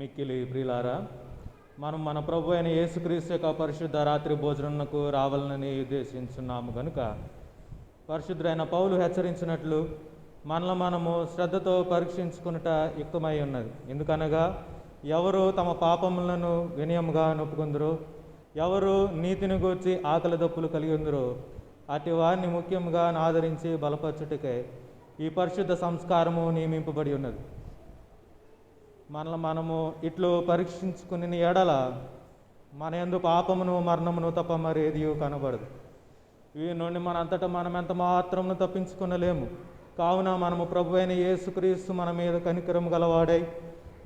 మిక్కిలి ప్రియులారా, మనం మన ప్రభు అయిన యేసుక్రీస్తు యొక్క పరిశుద్ధ రాత్రి భోజనమునకు రావాలని ఉద్దేశించున్నాము కనుక పరిశుద్ధుడైన పౌలు హెచ్చరించినట్లు మనము శ్రద్ధతో పరీక్షించుకునుట యుక్తమై ఉన్నది. ఎందుకనగా ఎవరు తమ పాపములను వినయముగా నొప్పుకుందరో, ఎవరు నీతిని గూర్చి ఆకలి దప్పులు కలిగి ఉందరో అటు వారిని ముఖ్యంగా ఆదరించి బలపరచుటకే ఈ పరిశుద్ధ సంస్కారము నియమింపబడి ఉన్నది. మనము ఇట్లు పరీక్షించుకుని ఎడల మన యందు పాపమును మరణమును తప్ప మరి ఏది కనబడదు. వీరి నుండి మనంతటా మనం ఎంత మాత్రమును తప్పించుకునలేము. కావున మనము ప్రభు అయిన యేసుక్రీస్తు మన మీద కనికరము గలవాడై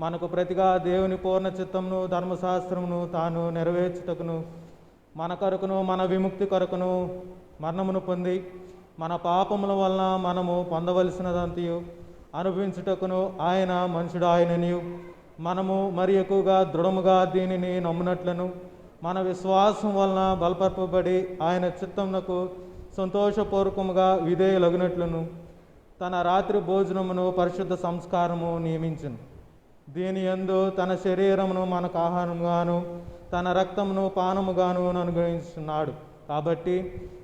మనకు ప్రతిగా దేవుని పూర్ణ చిత్తమును ధర్మశాస్త్రమును తాను నెరవేర్చుటకును మన కొరకును మన విముక్తి కొరకును మరణమును పొంది మన పాపముల వలన మనము పొందవలసినదంతయు అనుభవించుటకును ఆయన మనుషుడు ఆయననియు మనము మరి ఎక్కువగా దృఢముగా దీనిని నమ్మునట్లను మన విశ్వాసం వలన బలపరపబడి ఆయన చిత్తమునకు సంతోషపూర్వకముగా విధేయులగునట్లును తన రాత్రి భోజనమును పరిశుద్ధ సంస్కారము నియమించును. దీని యందు తన శరీరమును మనకు ఆహారముగాను తన రక్తమును పానముగాను అనుగ్రహించున్నాడు. కాబట్టి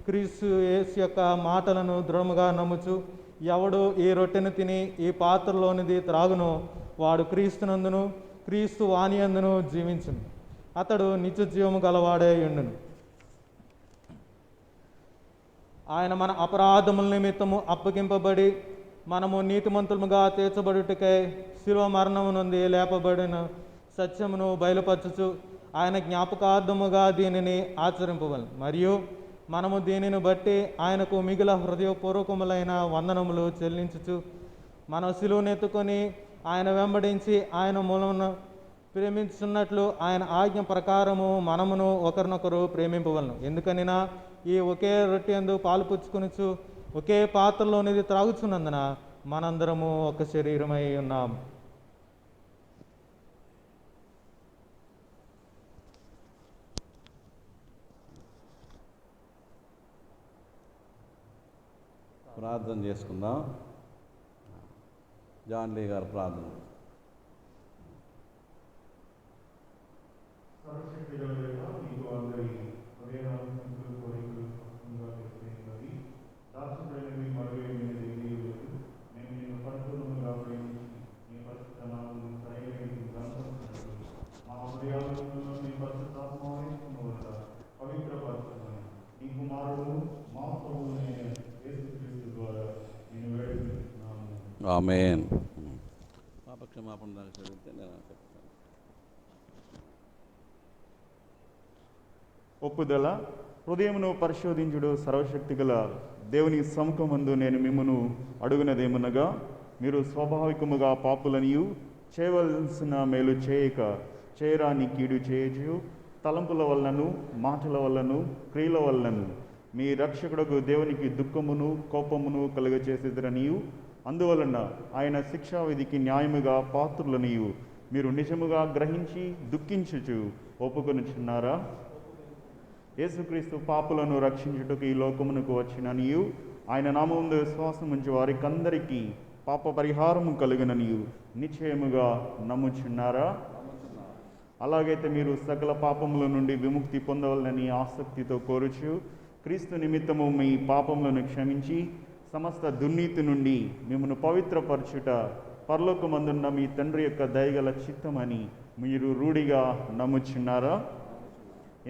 క్రీస్తు యేసు యొక్క మాటలను దృఢముగా నమ్ముచు ఎవడు ఈ రొట్టెను తిని ఈ పాత్రలోనిది త్రాగునో వాడు క్రీస్తునందును క్రీస్తు వానియందును జీవించును. అతడు నిత్య జీవము గలవాడే ఉండును. ఆయన మన అపరాధముల నిమిత్తము అప్పగింపబడి మనము నీతిమంతులుగా తీర్చబడుటకై శిలువ మరణము నుండి లేపబడిన సత్యమును బయలుపరచుచు ఆయన జ్ఞాపకార్థముగా దీనిని ఆచరింపవలను. మరియు మనము దీనిని బట్టి ఆయనకు మిగిలిన హృదయపూర్వకములైన వందనములు చెల్లించుచు మనం శిలువనెత్తుకొని ఆయన వెంబడించి ఆయన మూలమున ప్రేమించున్నట్లు ఆయన ఆజ్ఞ ప్రకారము మనమును ఒకరినొకరు ప్రేమింపవలను. ఎందుకనినా ఈ ఒకే రొట్టె యందు పాలు పుచ్చుకొనుచు ఒకే పాత్రలోనిది త్రాగుచున్నందున మనందరము ఒక శరీరమై ఉన్నాము. ప్రార్థన చేసుకుందాం. జాన్లీ గారు ప్రార్థన. ఆమేన్. పాపక్షమాపణ దానికి చదివితే నేను చెప్తాను. ఒప్పుదల. హృదయమును పరిశోధించుడు సర్వశక్తి గల దేవుని సముఖమందు నేను మిమ్మును అడుగునదేమనగా, మీరు స్వాభావికముగా పాపులనియు చేయవలసిన మేలు చేయక చేయరాని కీడు చేయచు తలంపుల వలనను మాటల వలనను క్రియల వలనను మీ రక్షకుడకు దేవునికి దుఃఖమును కోపమును కలుగచేసేదరనియు అందువలన ఆయన శిక్షావిధికి న్యాయముగా పాత్రులనియు మీరు నిజముగా గ్రహించి దుఃఖించుచు ఒప్పుకొనుచున్నారా? యేసుక్రీస్తు పాపులను రక్షించుటకు ఈ లోకమునకు వచ్చిననియు ఆయన నామముందు విశ్వాసం ఉంచి వారికందరికీ పాప పరిహారము కలుగుననియు నిశ్చయముగా నమ్ముచున్నారా? అలాగైతే మీరు సకల పాపముల నుండి విముక్తి పొందవాలని ఆసక్తితో కోరుచు క్రీస్తు నిమిత్తము మీ పాపములను క్షమించి సమస్త దుర్నీతి నుండి మిమ్మల్ని పవిత్రపరచుట పరలోకమందున్న మీ తండ్రి యొక్క దయగల చిత్తమని మీరు రూఢిగా నమ్ముచున్నారా?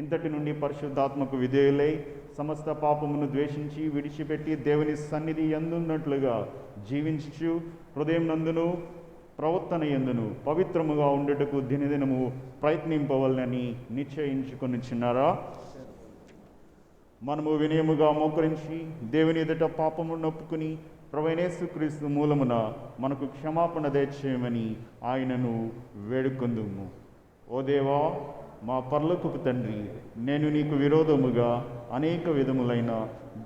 ఇంతటి నుండి పరిశుద్ధాత్మకు విధేయులై సమస్త పాపమును ద్వేషించి విడిచిపెట్టి దేవుని సన్నిధి యందున్నట్లుగా జీవించుచు హృదయం నందును ప్రవర్తన యందును పవిత్రముగా ఉండుటకు దినదినము ప్రయత్నింపవలనని నిశ్చయించుకొనిచున్నారా? మనము వినయముగా మోకరించి దేవుని ఎదుట పాపమును ఒప్పుకుని ప్రభువైన యేసుక్రీస్తు మూలమున మనకు క్షమాపణ దయచేయమని ఆయనను వేడుకొందుము. ఓ దేవా, మా పరలోకపు తండ్రి, నేను నీకు విరోధముగా అనేక విధములైన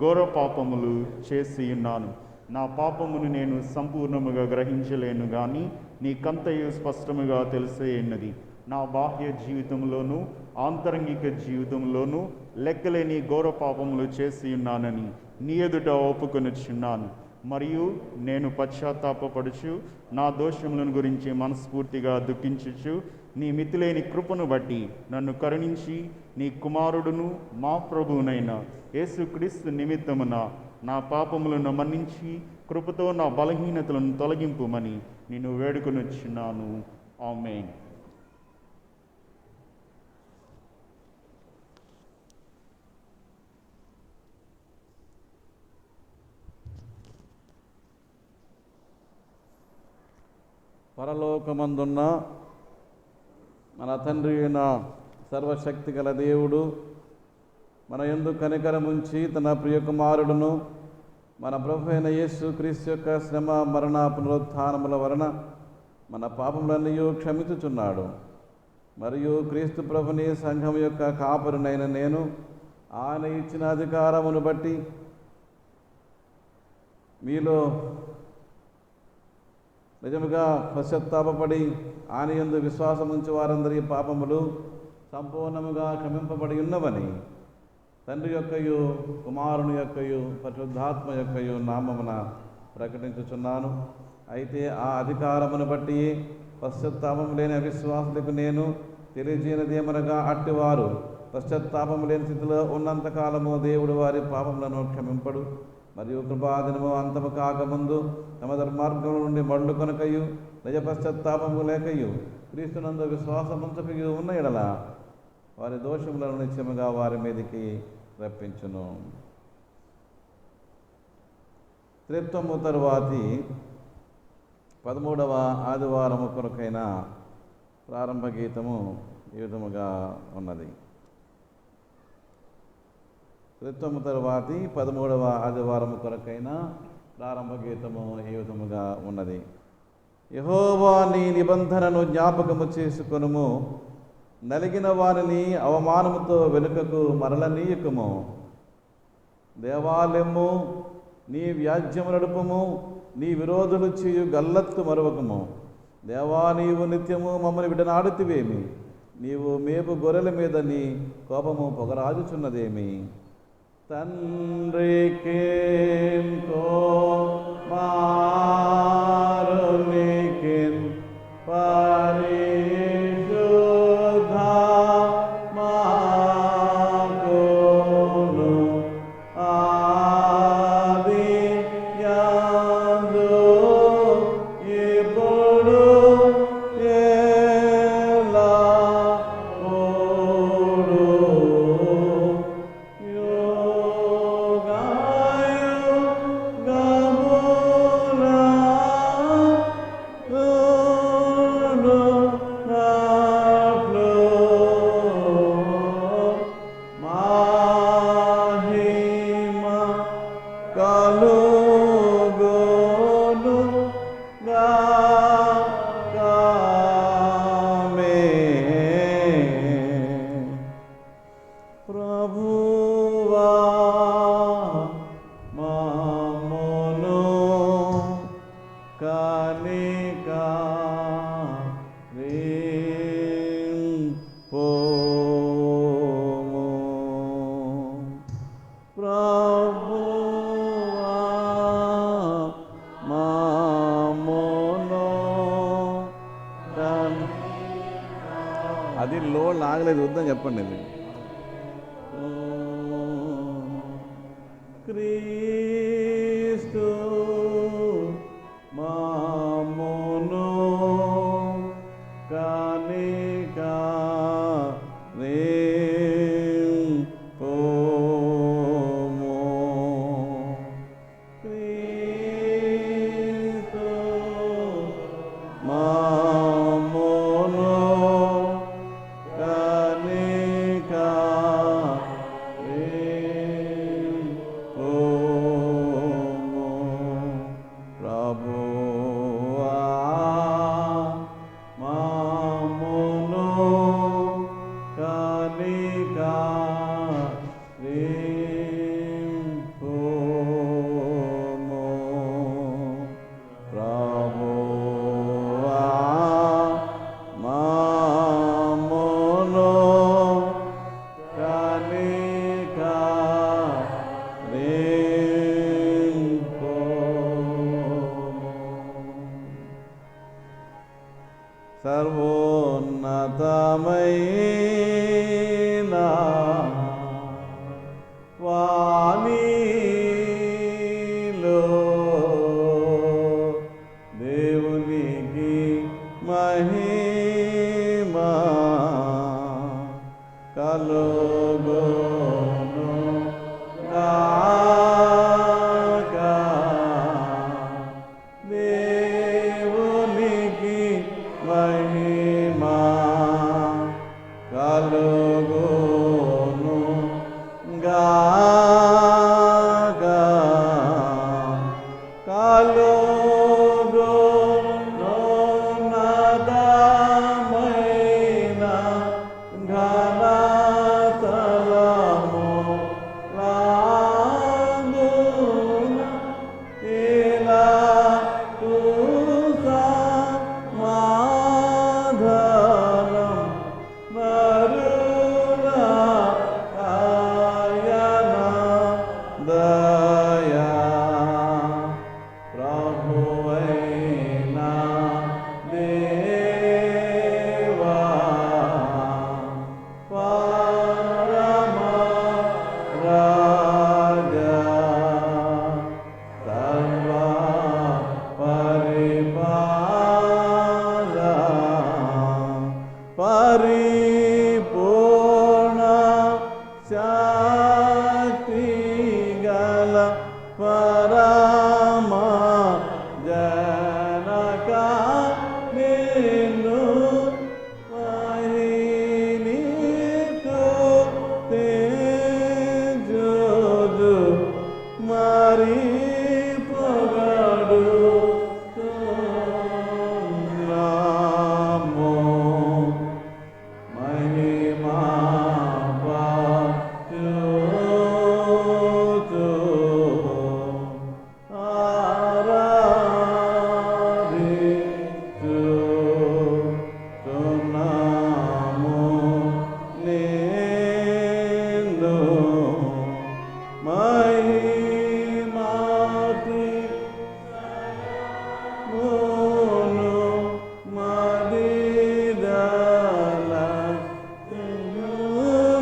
ఘోర పాపములు చేసి ఉన్నాను. నా పాపమును నేను సంపూర్ణముగా గ్రహించలేను కానీ నీకంతయు స్పష్టముగా తెలిసేయున్నది. నా బాహ్య జీవితంలోనూ ఆంతరంగిక జీవితంలోనూ లెక్కలేని ఘోర పాపములు చేసి ఉన్నానని నీ ఎదుట ఒప్పుకొనుచున్నాను. మరియు నేను పశ్చాత్తాపపడుచు నా దోషములను గురించి మనస్ఫూర్తిగా దుఃఖించుచు నీ మితిలేని కృపను బట్టి నన్ను కరుణించి నీ కుమారుడును మా ప్రభువునైన యేసుక్రీస్తు నిమిత్తమున నా పాపములను మన్నించి కృపతో నా బలహీనతలను తొలగింపుమని నిన్ను వేడుకొనుచున్నాను. ఆమేన్. పరలోకమందున్న మన తండ్రి అయిన సర్వశక్తి గల దేవుడు మన యందు కనికరముంచి తన ప్రియకుమారుడును మన ప్రభు అయిన యేసు క్రీస్తు యొక్క శ్రమ మరణ పునరుత్థానముల వలన మన పాపములన్నీ క్షమించుచున్నాడు. మరియు క్రీస్తు ప్రభుని సంఘం యొక్క కాపరునైన నేను ఆయన ఇచ్చిన అధికారమును బట్టి మీలో నిజముగా పశ్చాత్తాపడి ఆయన యందు విశ్వాసముంచి వారందరి పాపములు సంపూర్ణముగా క్షమింపబడి ఉన్నవని తండ్రి యొక్కయు కుమారుని యొక్కయు పరిశుద్ధాత్మ యొక్కయు నామమున ప్రకటించుచున్నాను. అయితే ఆ అధికారమును బట్టి పశ్చాత్తాపం లేని అవిశ్వాసులకు నేను తెలియజేయనిదేమనగా అట్టివారు పశ్చాత్తాపం లేని స్థితిలో ఉన్నంతకాలము దేవుడు వారి పాపములను క్షమింపడు. మరియు కృపాదినము అంతము కాకముందు తమ ధర్మార్గముల నుండి మళ్ళు కొనకయు నిజ పశ్చాత్తాపము లేకయు క్రీస్తునందు విశ్వాసముంచకయు ఉన్న ఎడల వారి దోషములను నిత్యముగా వారి మీదికి రప్పించును. త్రిత్వము తరువాతి 13వ ఆదివారము కొరకైన ప్రారంభ గీతము ఈ విధముగా ఉన్నది. త్రిత్వము తరువాతి 13వ ఆదివారము కొరకైన ప్రారంభ గీతము ఈ విధముగా ఉన్నది. యెహోవా నీ నిబంధనను జ్ఞాపకము చేసుకొనుము, నలిగిన వారిని అవమానముతో వెనుకకు మరలనీయకము. దేవాలయము నీ వ్యాజ్యము నడుపుము, నీ విరోధులు చేయు గల్లత్తు మరవకము. దేవా నీవు నిత్యము మమ్మల్ని విడనాడుతివేమి? నీవు మేపు గొర్రెల మీద నీ కోపము పొగరాజుచున్నదేమి? తండ్రికిన్ కుమారునికిన్ పరిశుద్ధాత్మకును ఆదియందు ఇప్పుడు అది లో లాగలేదు, వద్దని చెప్పండి. ఇది క్రీస్తు మామోను కానికా పోమో. క్రీస్తు మామోను కానికా పోమో. ప్రభువా మామోను కానికా పోమో. ప్రభువా మామోను కానికా పోమో. సర్వోన్నత వాణిలో దేవునికి మహిమా కలుగును గాక. దేవునికి మహిమా కలుగును గాక. కలుగును నాదమైన ఘనతలము రాగున ఇలా సమాధానం నరుల ఆయన దయా ప్రభువైన దేవా పరమ రాజా సర్వ పరిపాల పరిపూర్ణ శక్తి గల పరమ జనక నిన్ను మహినితో తేజోజు మరి పొగడు నామో మహిమా పాచుచు ఆరాధించు తున్నాము నిన్ను మహిమాతి మోను మదిదల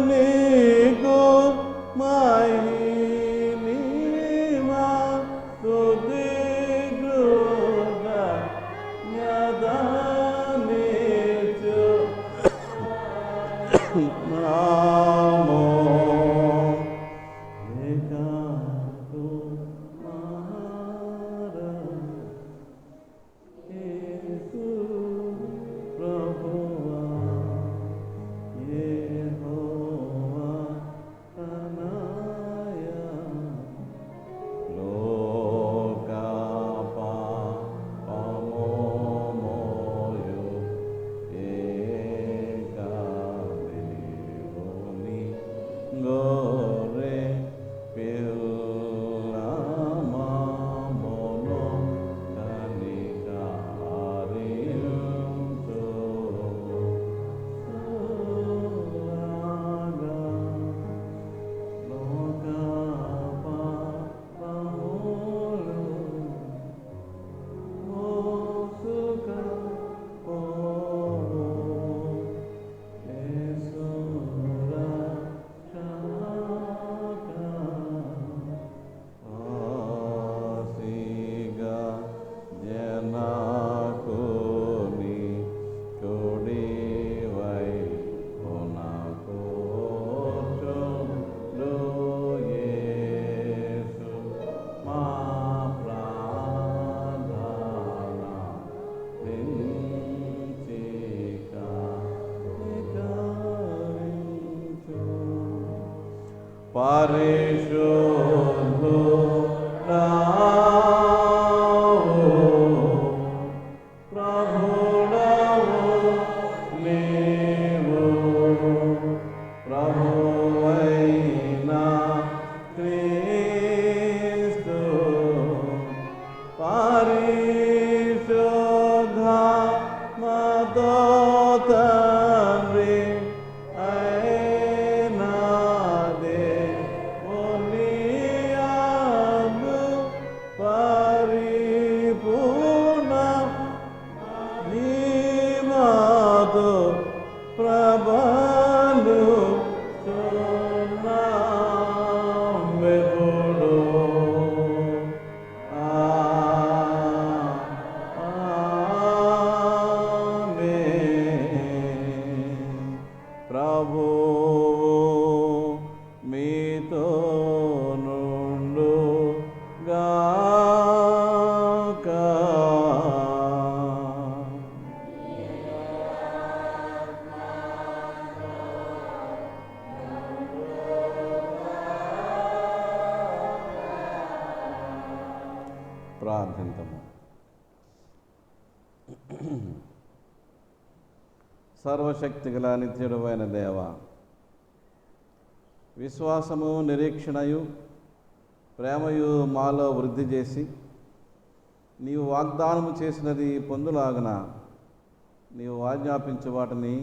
నీకు మహిమా స్తుతి కృత జ్ఞాననిచు నామో ఏకాకు మారా యేసు ప్రభువా యెహోవా తనయా లోక పాపమోయు ఏకదేవుని గొర్రె పిల్లమామోను కనికరించు సురాగా లోక పాపములు మోసుకపోవు యేసురా ఆసిగా జనకుని కుడివై కొనకూర్చుండు యేసు మా ప్రార్థన వించిక నికరించు. పరిశుద్ధుడవు ప్రభుడవు నీవు ప్రభువైన క్రీస్తు పరిశుద్ధ మతో తండ్రి అయిన దేవుని ప్రార్థింతము. సర్వశక్తిగల నిత్యుడు అయిన దేవ, విశ్వాసము నిరీక్షణయు ప్రేమయు మాలో వృద్ధి చేసి నీవు వాగ్దానము చేసినది పొందులాగన నీవు ఆజ్ఞాపించు వాటిని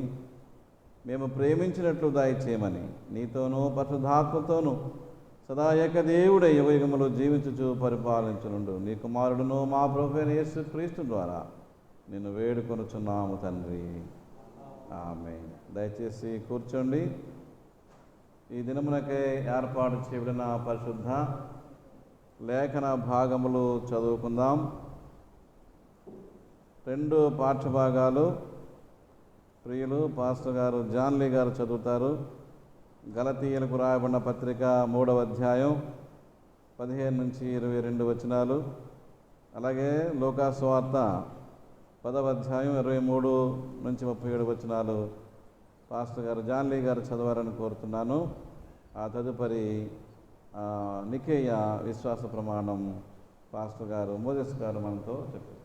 మేము ప్రేమించినట్లు దయచేయమని నీతోనూ పరిశుద్ధాత్మతోనూ సదా ఏకదేవుడై యుగయుగములు జీవించుచు పరిపాలించునుండు నీ కుమారుడును మా ప్రభువైన యేసు క్రీస్తు ద్వారా నిన్ను వేడుకొనుచున్నాము తండ్రి. ఆమేన్. దయచేసి కూర్చోండి. ఈ దినమునకే ఏర్పాటు చేయబడిన పరిశుద్ధ లేఖన భాగములు చదువుకుందాం. 2 పాఠ్యభాగాలు ప్రియులు పాస్టర్ గారు జాన్లీ గారు చదువుతారు. గలతీయులకు రాయబడిన పత్రిక 3వ అధ్యాయం 15 నుంచి 22 వచనాలు, అలాగే లూకాసు వార్త 10వ అధ్యాయం 23 నుంచి 37 వచనాలు పాస్టర్ గారు జాన్లీ గారు చదవాలని కోరుతున్నాను. ఆ తదుపరి నికేయ విశ్వాస ప్రమాణం పాస్టర్ గారు మోజెస్ గారు మనతో చెప్పిస్తారు.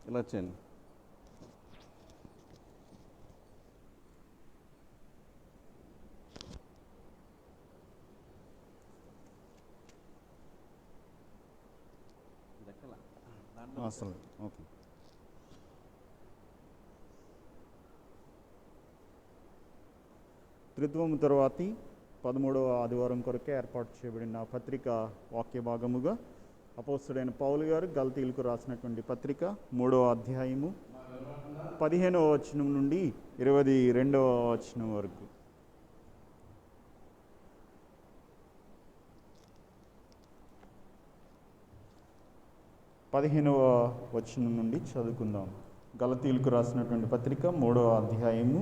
ఇలా చేయండి. అసలు ఓకే. త్రిత్వము తరువాతి 13వ ఆదివారం కొరకే ఏర్పాటు చేయబడిన పత్రిక వాక్య భాగముగా అపోస్తలుడైన పౌలు గారు గలతీయులకు రాసినటువంటి పత్రిక 3వ అధ్యాయము 15వ వచనం నుండి 22వ వచనం వరకు. 15వ వచనం నుండి చదువుకుందాం. గలతీయులకు రాసినటువంటి పత్రిక 3వ అధ్యాయము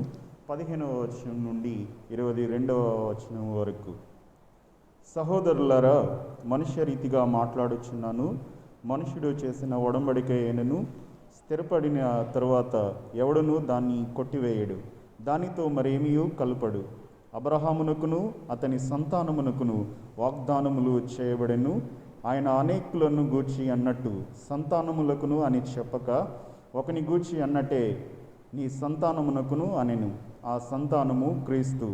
15వ వచనం నుండి 22వ వచనం వరకు. సహోదరులారా, మనుష్య రీతిగా మాట్లాడుచున్నాను. మనుషుడు చేసిన ఒడంబడిక అయినను స్థిరపడిన తరువాత ఎవడునూ దాన్ని కొట్టివేయడు, దానితో మరేమియూ కలుపడు. అబ్రహామునకును అతని సంతానమునకును వాగ్దానములు చేయబడెను. ఆయన అనేకులను గూర్చి అన్నట్టు సంతానములకును అని చెప్పక ఒకని గూర్చి అన్నట్టే నీ సంతానమునకును అనెను. ఆ సంతానము క్రీస్తు.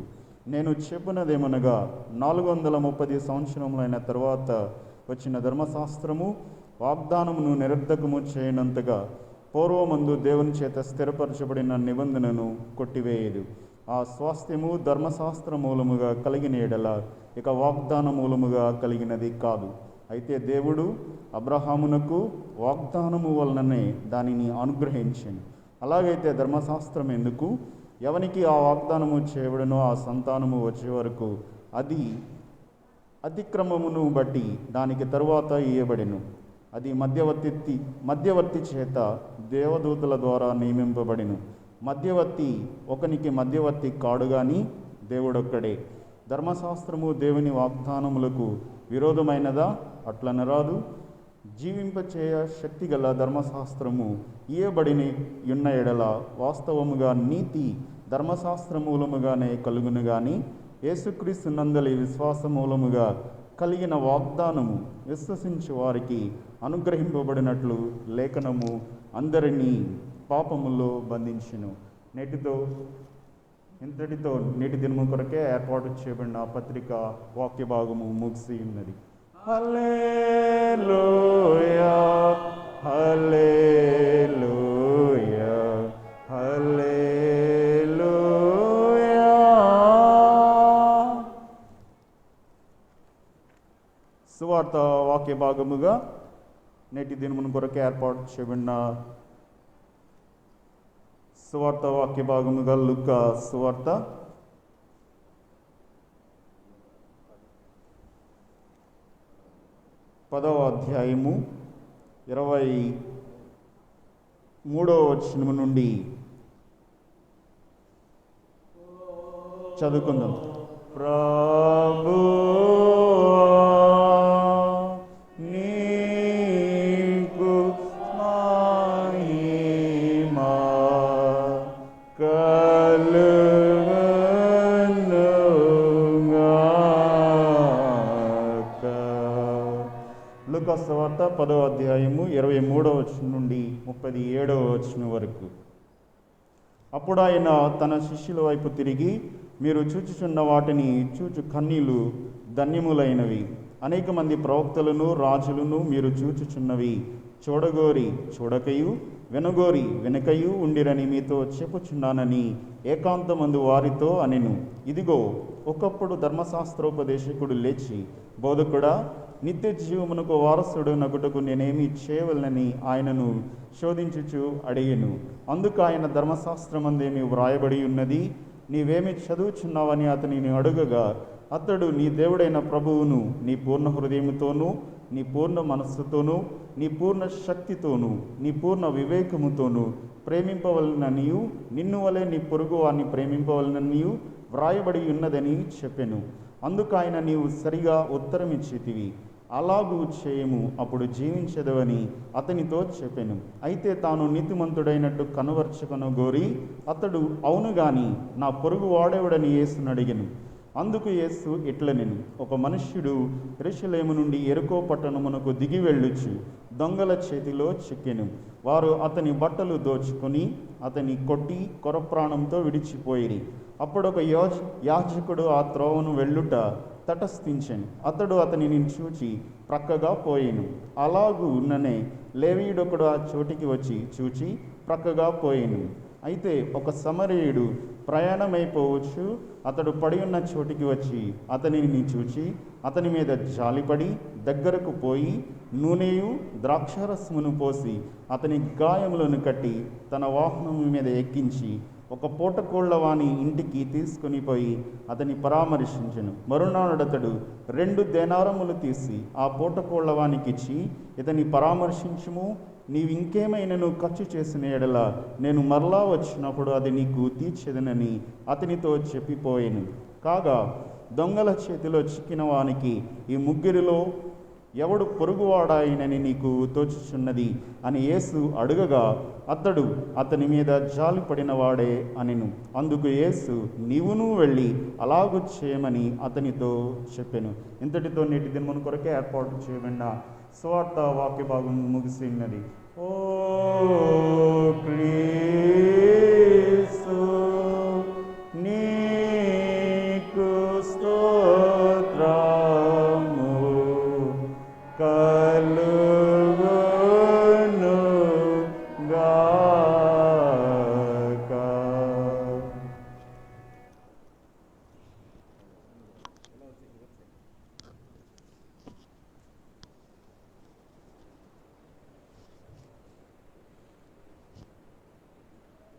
నేను చెప్పినదేమనగా 430 సంవత్సరములైన తరువాత వచ్చిన ధర్మశాస్త్రము వాగ్దానమును నిరర్ధకము చేయనంతగా పూర్వమందు దేవుని చేత స్థిరపరచబడిన నిబంధనను కొట్టివేయదు. ఆ స్వాస్థ్యము ధర్మశాస్త్ర మూలముగా కలిగిన ఎడల ఇక వాగ్దాన మూలముగా కలిగినది కాదు. అయితే దేవుడు అబ్రహామునకు వాగ్దానము వలననే దానిని అనుగ్రహించాను. అలాగైతే ధర్మశాస్త్రం ఎందుకు? ఎవనికి ఆ వాగ్దానము చేయబడినో ఆ సంతానము వచ్చే వరకు అది అతిక్రమమును బట్టి దానికి తరువాత ఇయ్యబడెను. అది మధ్యవర్తి చేత దేవదూతల ద్వారా నియమింపబడెను. మధ్యవర్తి ఒకనికి మధ్యవర్తి కాడు గాని దేవుడొక్కడే. ధర్మశాస్త్రము దేవుని వాగ్దానములకు విరోధమైనదా? అట్లనరాదు. జీవింపచేయ శక్తి గల ధర్మశాస్త్రము ఇయ్యబడిన ఉన్న ఎడల వాస్తవముగా నీతి ధర్మశాస్త్ర మూలముగానే కలుగును గాని యేసుక్రీస్తు నందలి విశ్వాస మూలముగా కలిగిన వాగ్దానము విశ్వసించు వారికి అనుగ్రహింపబడినట్లు లేఖనము అందరినీ పాపములో బంధించెను. ఇంతటితో నేటి దినము కొరకే ఏర్పాటు చేయబడిన పత్రిక వాక్య భాగము ముగిసి ఉన్నది. హల్లెలూయా హల్లెలూయా హల్లెలూయా. సువార్త వాక్య భాగముగా నేటి దినమును కొరకే ఏర్పాటు చేయబడిన సువార్త వాక్య భాగముగా లూకా సువార్త 10వ అధ్యాయము 23వ వచనం నుండి చదువుకుందాం. ప్రభువా నీకు మహిమ కలుగును. లూకాసు వార్త 10వ అధ్యాయము 23వ వచనం నుండి 37వ వచనం వరకు. అప్పుడు ఆయన తన శిష్యుల వైపు తిరిగి, మీరు చూచుచున్న వాటిని చూచు కన్నీలు ధన్యములైనవి. అనేక మంది ప్రవక్తలను రాజులను మీరు చూచుచున్నవి చూడగోరి చూడకయు, వినగోరి వెనుకయు ఉండిరని మీతో చెప్పుచున్నానని ఏకాంతమందు వారితో అనెను. ఇదిగో, ఒకప్పుడు ధర్మశాస్త్రోపదేశకుడు లేచి, బోధకుడా, నిత్య జీవమునకు వారసుడు నగుటకు నేనేమి చేయవలనని ఆయనను శోధించుచు అడిగెను. అందుకు ఆయన, ధర్మశాస్త్రమందేమి వ్రాయబడి ఉన్నది, నీవేమి చదువుచున్నావని అతనిని అడుగగా, అతడు, నీ దేవుడైన ప్రభువును నీ పూర్ణ హృదయముతోనూ, నీ పూర్ణ మనస్సుతోనూ, నీ పూర్ణ శక్తితోనూ, నీ పూర్ణ వివేకముతోనూ ప్రేమింపవలననియు, నిన్ను వలె నీ పొరుగు వారిని ప్రేమింపవలననియు వ్రాయబడి ఉన్నదని చెప్పెను. అందుకు ఆయన, నీవు సరిగా ఉత్తరమిచ్చితివి, అలాగూ చేయము, అప్పుడు జీవించదవని అతనితో చెప్పెను. అయితే తాను నీతిమంతుడైనట్టు కనబరచుకొనగోరి అతడు, అవును గాని నా పొరుగు వాడేవాడని యేసును అడిగెను. అందుకు యేసు ఇట్లనెను, ఒక మనుష్యుడు యెరూషలేము నుండి యెరికో పట్టణమునకు దిగి వెళ్ళుచు దొంగల చేతిలో చిక్కెను. వారు అతని బట్టలు దోచుకొని అతని కొట్టి కొరప్రాణంతో విడిచిపోయిరి. అప్పుడొక యాజకుడు ఆ త్రోవను వెళ్ళుట తటస్థించెను. అతడు అతనిని చూచి ప్రక్కగా పోయెను. అలాగుననే లేవీయుడొకడు ఆ చోటికి వచ్చి చూచి ప్రక్కగా పోయెను. అయితే ఒక సమరయుడు ప్రయాణమైపోవచ్చు అతడు పడి ఉన్న చోటికి వచ్చి అతనిని చూచి అతని మీద జాలిపడి దగ్గరకు పోయి నూనెయు ద్రాక్షారసమును పోసి అతని గాయములను కట్టి తన వాహనము మీద ఎక్కించి ఒక పూటకోళ్ల వాని ఇంటికి తీసుకుని పోయి అతని పరామర్శించెను. మరునాడతడు 2 దేనారములు తీసి ఆ పూటకోళ్ల వానికిచ్చి, ఇతని పరామర్శించుము, నీవు ఇంకేమైనాను ఖర్చు చేసిన ఎడల నేను మరలా వచ్చినప్పుడు అది నీకు తీర్చెదనని అతనితో చెప్పిపోయాను. కాగా దొంగల చేతిలో చిక్కిన వానికి ఈ ముగ్గురిలో ఎవడు పొరుగువాడాయనని నీకు తోచుచున్నది అని యేసు అడుగగా, అతడు అతని మీద జాలిపడిన వాడే అనెను. అందుకు యేసు, నీవును వెళ్ళి అలాగూ చేయమని అతనితో చెప్పెను. ఇంతటితో నేటి దినమున కొరకే ఏర్పాటు చేయబడిన సువార్త వాక్య భాగం ముగిసినది. ఓ క్రీస్తు నీకు స్తోత్రము కలుగును గాక.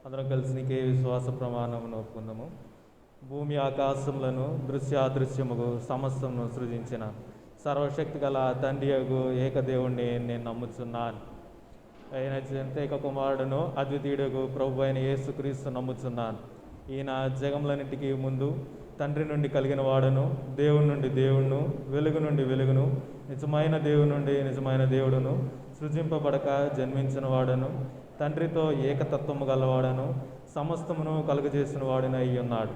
అందరం కలిసి నీకే విశ్వాస ప్రమాణమును ఒప్పుకుందాము. భూమి ఆకాశములను దృశ్యాదృశ్యముగు సమస్తమును సృజించిన సర్వశక్తి గల తండ్రియగు ఏకదేవుణ్ణి నేను నమ్ముచున్నాను. ఆయన ఏక కుమారుడును అద్వితీయుడగు ప్రభు అయిన యేసుక్రీస్తు నమ్ముచున్నాను. ఈయన జగములన్నిటికీ ముందు తండ్రి నుండి కలిగిన వాడును, దేవుని నుండి దేవుడును, వెలుగు నుండి వెలుగును, నిజమైన దేవుని నుండి నిజమైన దేవుడును, సృజింపబడక జన్మించిన వాడును, తండ్రితో ఏకతత్వము గలవాడను, సమస్తమును కలుగజేసిన వాడును అయి ఉన్నాడు.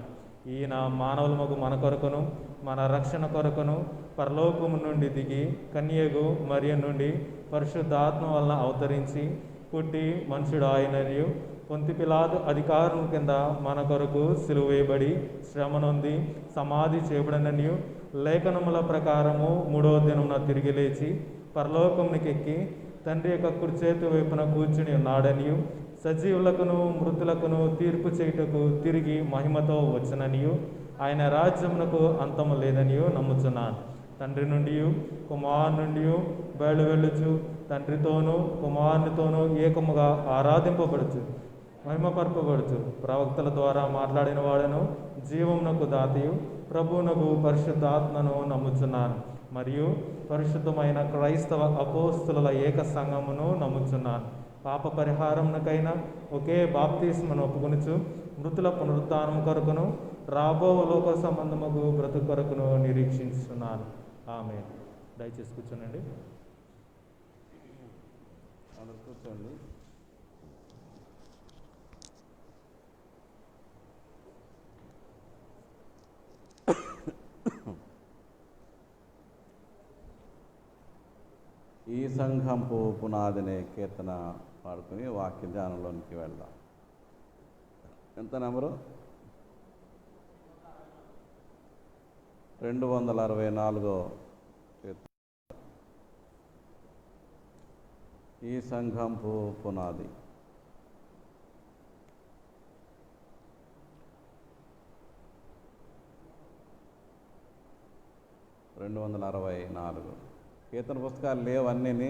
ఈయన మానవులమగు మన కొరకును మన రక్షణ కొరకును పరలోకము నుండి దిగి కన్యగు మరియ నుండి పరిశుద్ధాత్మ వలన అవతరించి పుట్టి మనుషుడు ఆయననియు పొంతి పిలాతు అధికారం కింద మన కొరకు సిలువ వేయబడి శ్రమ నొంది సమాధి చేయబడిననియు లేఖనముల ప్రకారము 3వ దినమున తిరిగి లేచి పరలోకమునికెక్కి తండ్రి యొక్క కుడి చేతి వైపున కూర్చుని ఉన్నాడనియు సజీవులకును మృతులకును తీర్పు చేయుటకు తిరిగి మహిమతో వచ్చననియు ఆయన రాజ్యమునకు అంతము లేదనియు నమ్ముచున్నాను. తండ్రి నుండి కుమారు నుండి బయలు వెళ్ళుచు తండ్రితోనూ కుమారునితోనూ ఏకముగా ఆరాధింపబడుచు మహిమపరపబడుచు ప్రవక్తల ద్వారా మాట్లాడిన వాడను జీవమునకు దాతయు ప్రభువునకు పరిశుద్ధాత్మను నమ్ముచున్నాను. మరియు పరిశుద్ధమైన క్రైస్తవ అపోస్తుల ఏక సంఘమును నమ్ముచున్నాను. పాప పరిహారమునకైనా ఒకే బాప్తిస్మను ఒప్పుకొనుచు మృతుల పునరుత్థానం కొరకును రాబో లోక సంబంధముకు బ్రతుకు కొరకును నిరీక్షించున్నాను. ఆమేన్. దయచేసి కూర్చోనండి. కూర్చోండి. ఈ సంఘంపు పునాదినే కీర్తన పాడుకుని వాక్య ధ్యానంలోనికి వెళ్దాం. ఎంత నెంబరు? 264 కీర్తన. ఈ సంఘంపు పునాది. కీర్తన పుస్తకాలు లేవు, అన్నీ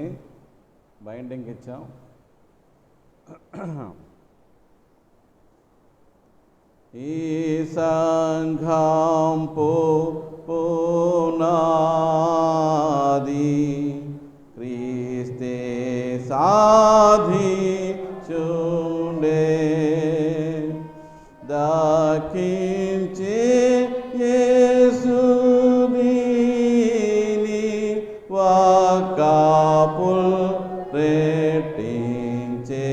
బైండింగ్ ఇచ్చాం. ఈ సంఘంపు పునాది క్రీస్తే సాధించుండే, దక్కించే యేసు దీని వాక్కాపుల్ రెట్టించే,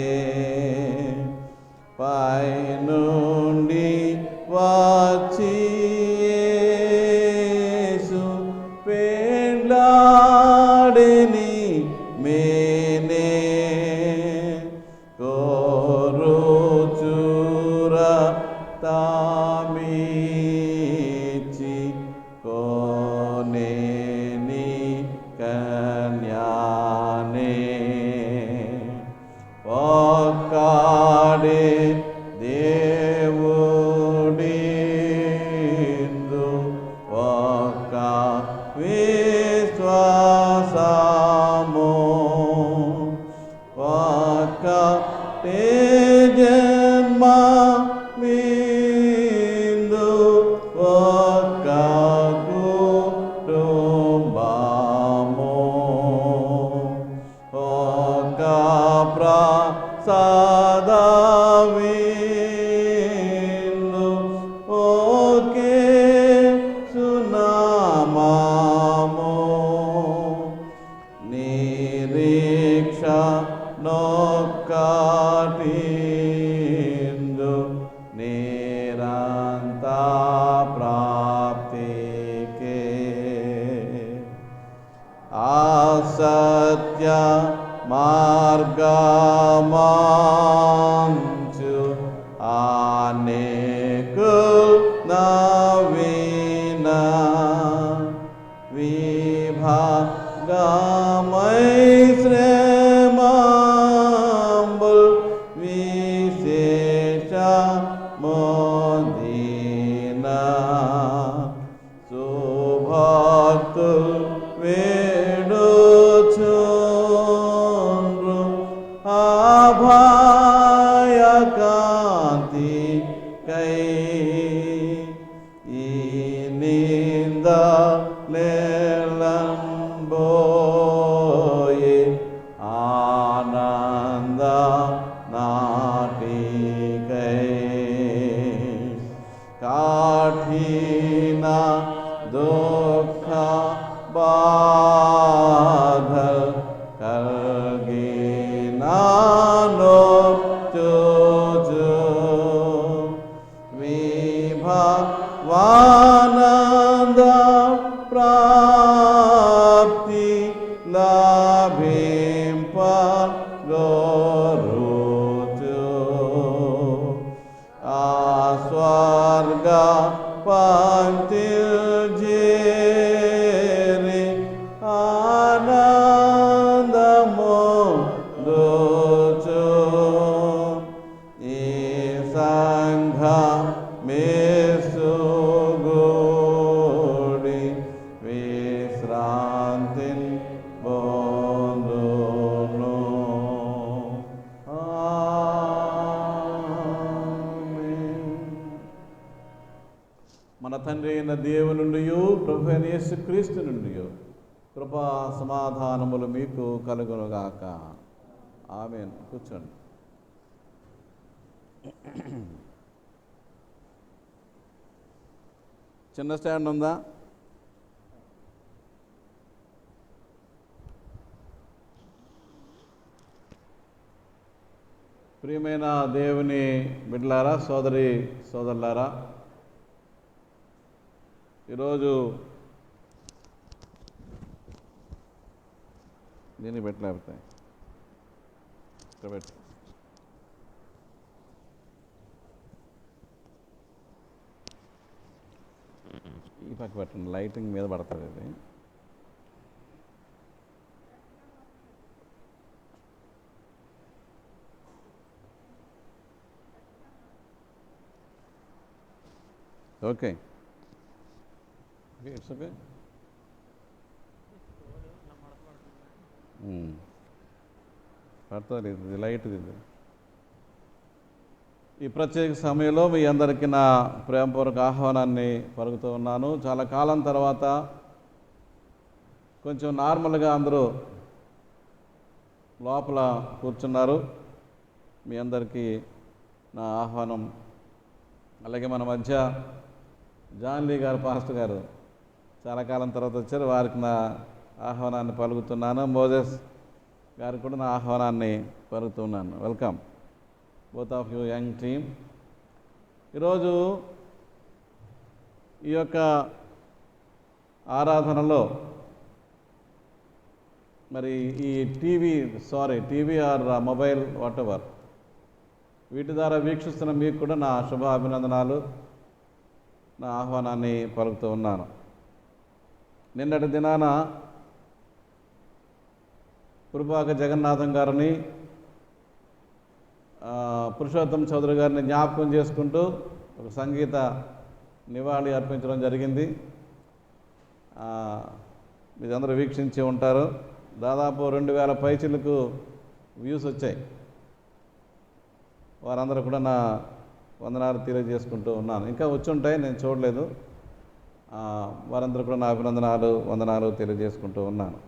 పైనుండి వచ్చి యేసు పెండ్లాడిని మేనే, కోరుచుర తామిచి కొనేని కన్యానే, ఒక్కడే దేవుడిందు ఒక్క విశ్వాసము, ఒక్కటే జన్మ విందు, ఒక్క కుటుంబము, ఒక్క ప్రసాదవిందు, ఒకే సునామము, నిరీక్ష నొక్కటిందు, నిరంత ప్రాప్తికే, అసత్య మార్గమంచు అనేకుల్ నవీన, విభాగమై శ్రమంబుల్ విశేష మోదీన, సుభక్తుల్ వేడుచుండ్రు అభయకాంతి కై, ఈ నింద లేలంబోయే ఆనంద నాటికై, కాఠిన దుఃఖ బాధల్ కల్గినానో చూచు, విభవానంద ప్రాప్తి లాభింప గోరుచు, ఆ స్వర్గ పంక్తిల్ చేరి ఆనందము దోచు, ఈ సంఘ మేసుగుడి విశ్రాంతిన్ పొందును. మన తండ్రి అయిన దేవుని నుండి ప్రభు అయిన యేసుక్రీస్తు నుండి కృపా సమాధానములు మీకు కలుగునుగాక. ఆమేన్. కూర్చోండి. చిన్న స్టాండ్ ఉందా? ప్రియమైన దేవుని బిడ్డలారా, సోదరి సోదరులారా, ఈరోజు దీన్ని పెట్టలేకపోతే ఇక్కడ పెట్టు. ఈ పక్క పెట్టండి, లైటింగ్ మీద పడుతుంది ఇది. Okay, it's okay. పడుతుంది, ఇది లైట్. ఇది ఈ ప్రత్యేక సమయంలో మీ అందరికీ నా ప్రేమపూర్వక ఆహ్వానాన్ని పలుకుతూ ఉన్నాను. చాలా కాలం తర్వాత కొంచెం నార్మల్గా అందరూ లోపల కూర్చున్నారు. మీ అందరికీ నా ఆహ్వానం. అలాగే మన మధ్య జాన్లీ గారు, పాస్టర్ గారు చాలా కాలం తర్వాత వచ్చారు. వారికి నా ఆహ్వానాన్ని పలుకుతున్నాను. మోజెస్ గారికి కూడా నా ఆహ్వానాన్ని పలుకుతున్నాను. Welcome both of you young team. ఈరోజు ఈ యొక్క ఆరాధనలో మరి ఈ TV or mobile whatever వీటి ద్వారా వీక్షిస్తున్న మీకు కూడా నా శుభ అభినందనాలు, నా ఆహ్వానాన్ని పలుకుతూ ఉన్నాను. నిన్నటి దినాన పురుపాక జగన్నాథం గారిని, పురుషోత్తం చౌదరి గారిని జ్ఞాపకం చేసుకుంటూ ఒక సంగీత నివాళి అర్పించడం జరిగింది. మీరందరూ వీక్షించి ఉంటారు. దాదాపు 2000 పైచిలకు వ్యూస్ వచ్చాయి. వారందరూ కూడా నా వందనాలు తెలియజేసుకుంటూ ఉన్నాను. ఇంకా వచ్చి ఉంటాయి, నేను చూడలేదు. వారందరూ కూడా నా అభినందనాలు, వందనాలు తెలియజేసుకుంటూ ఉన్నాను.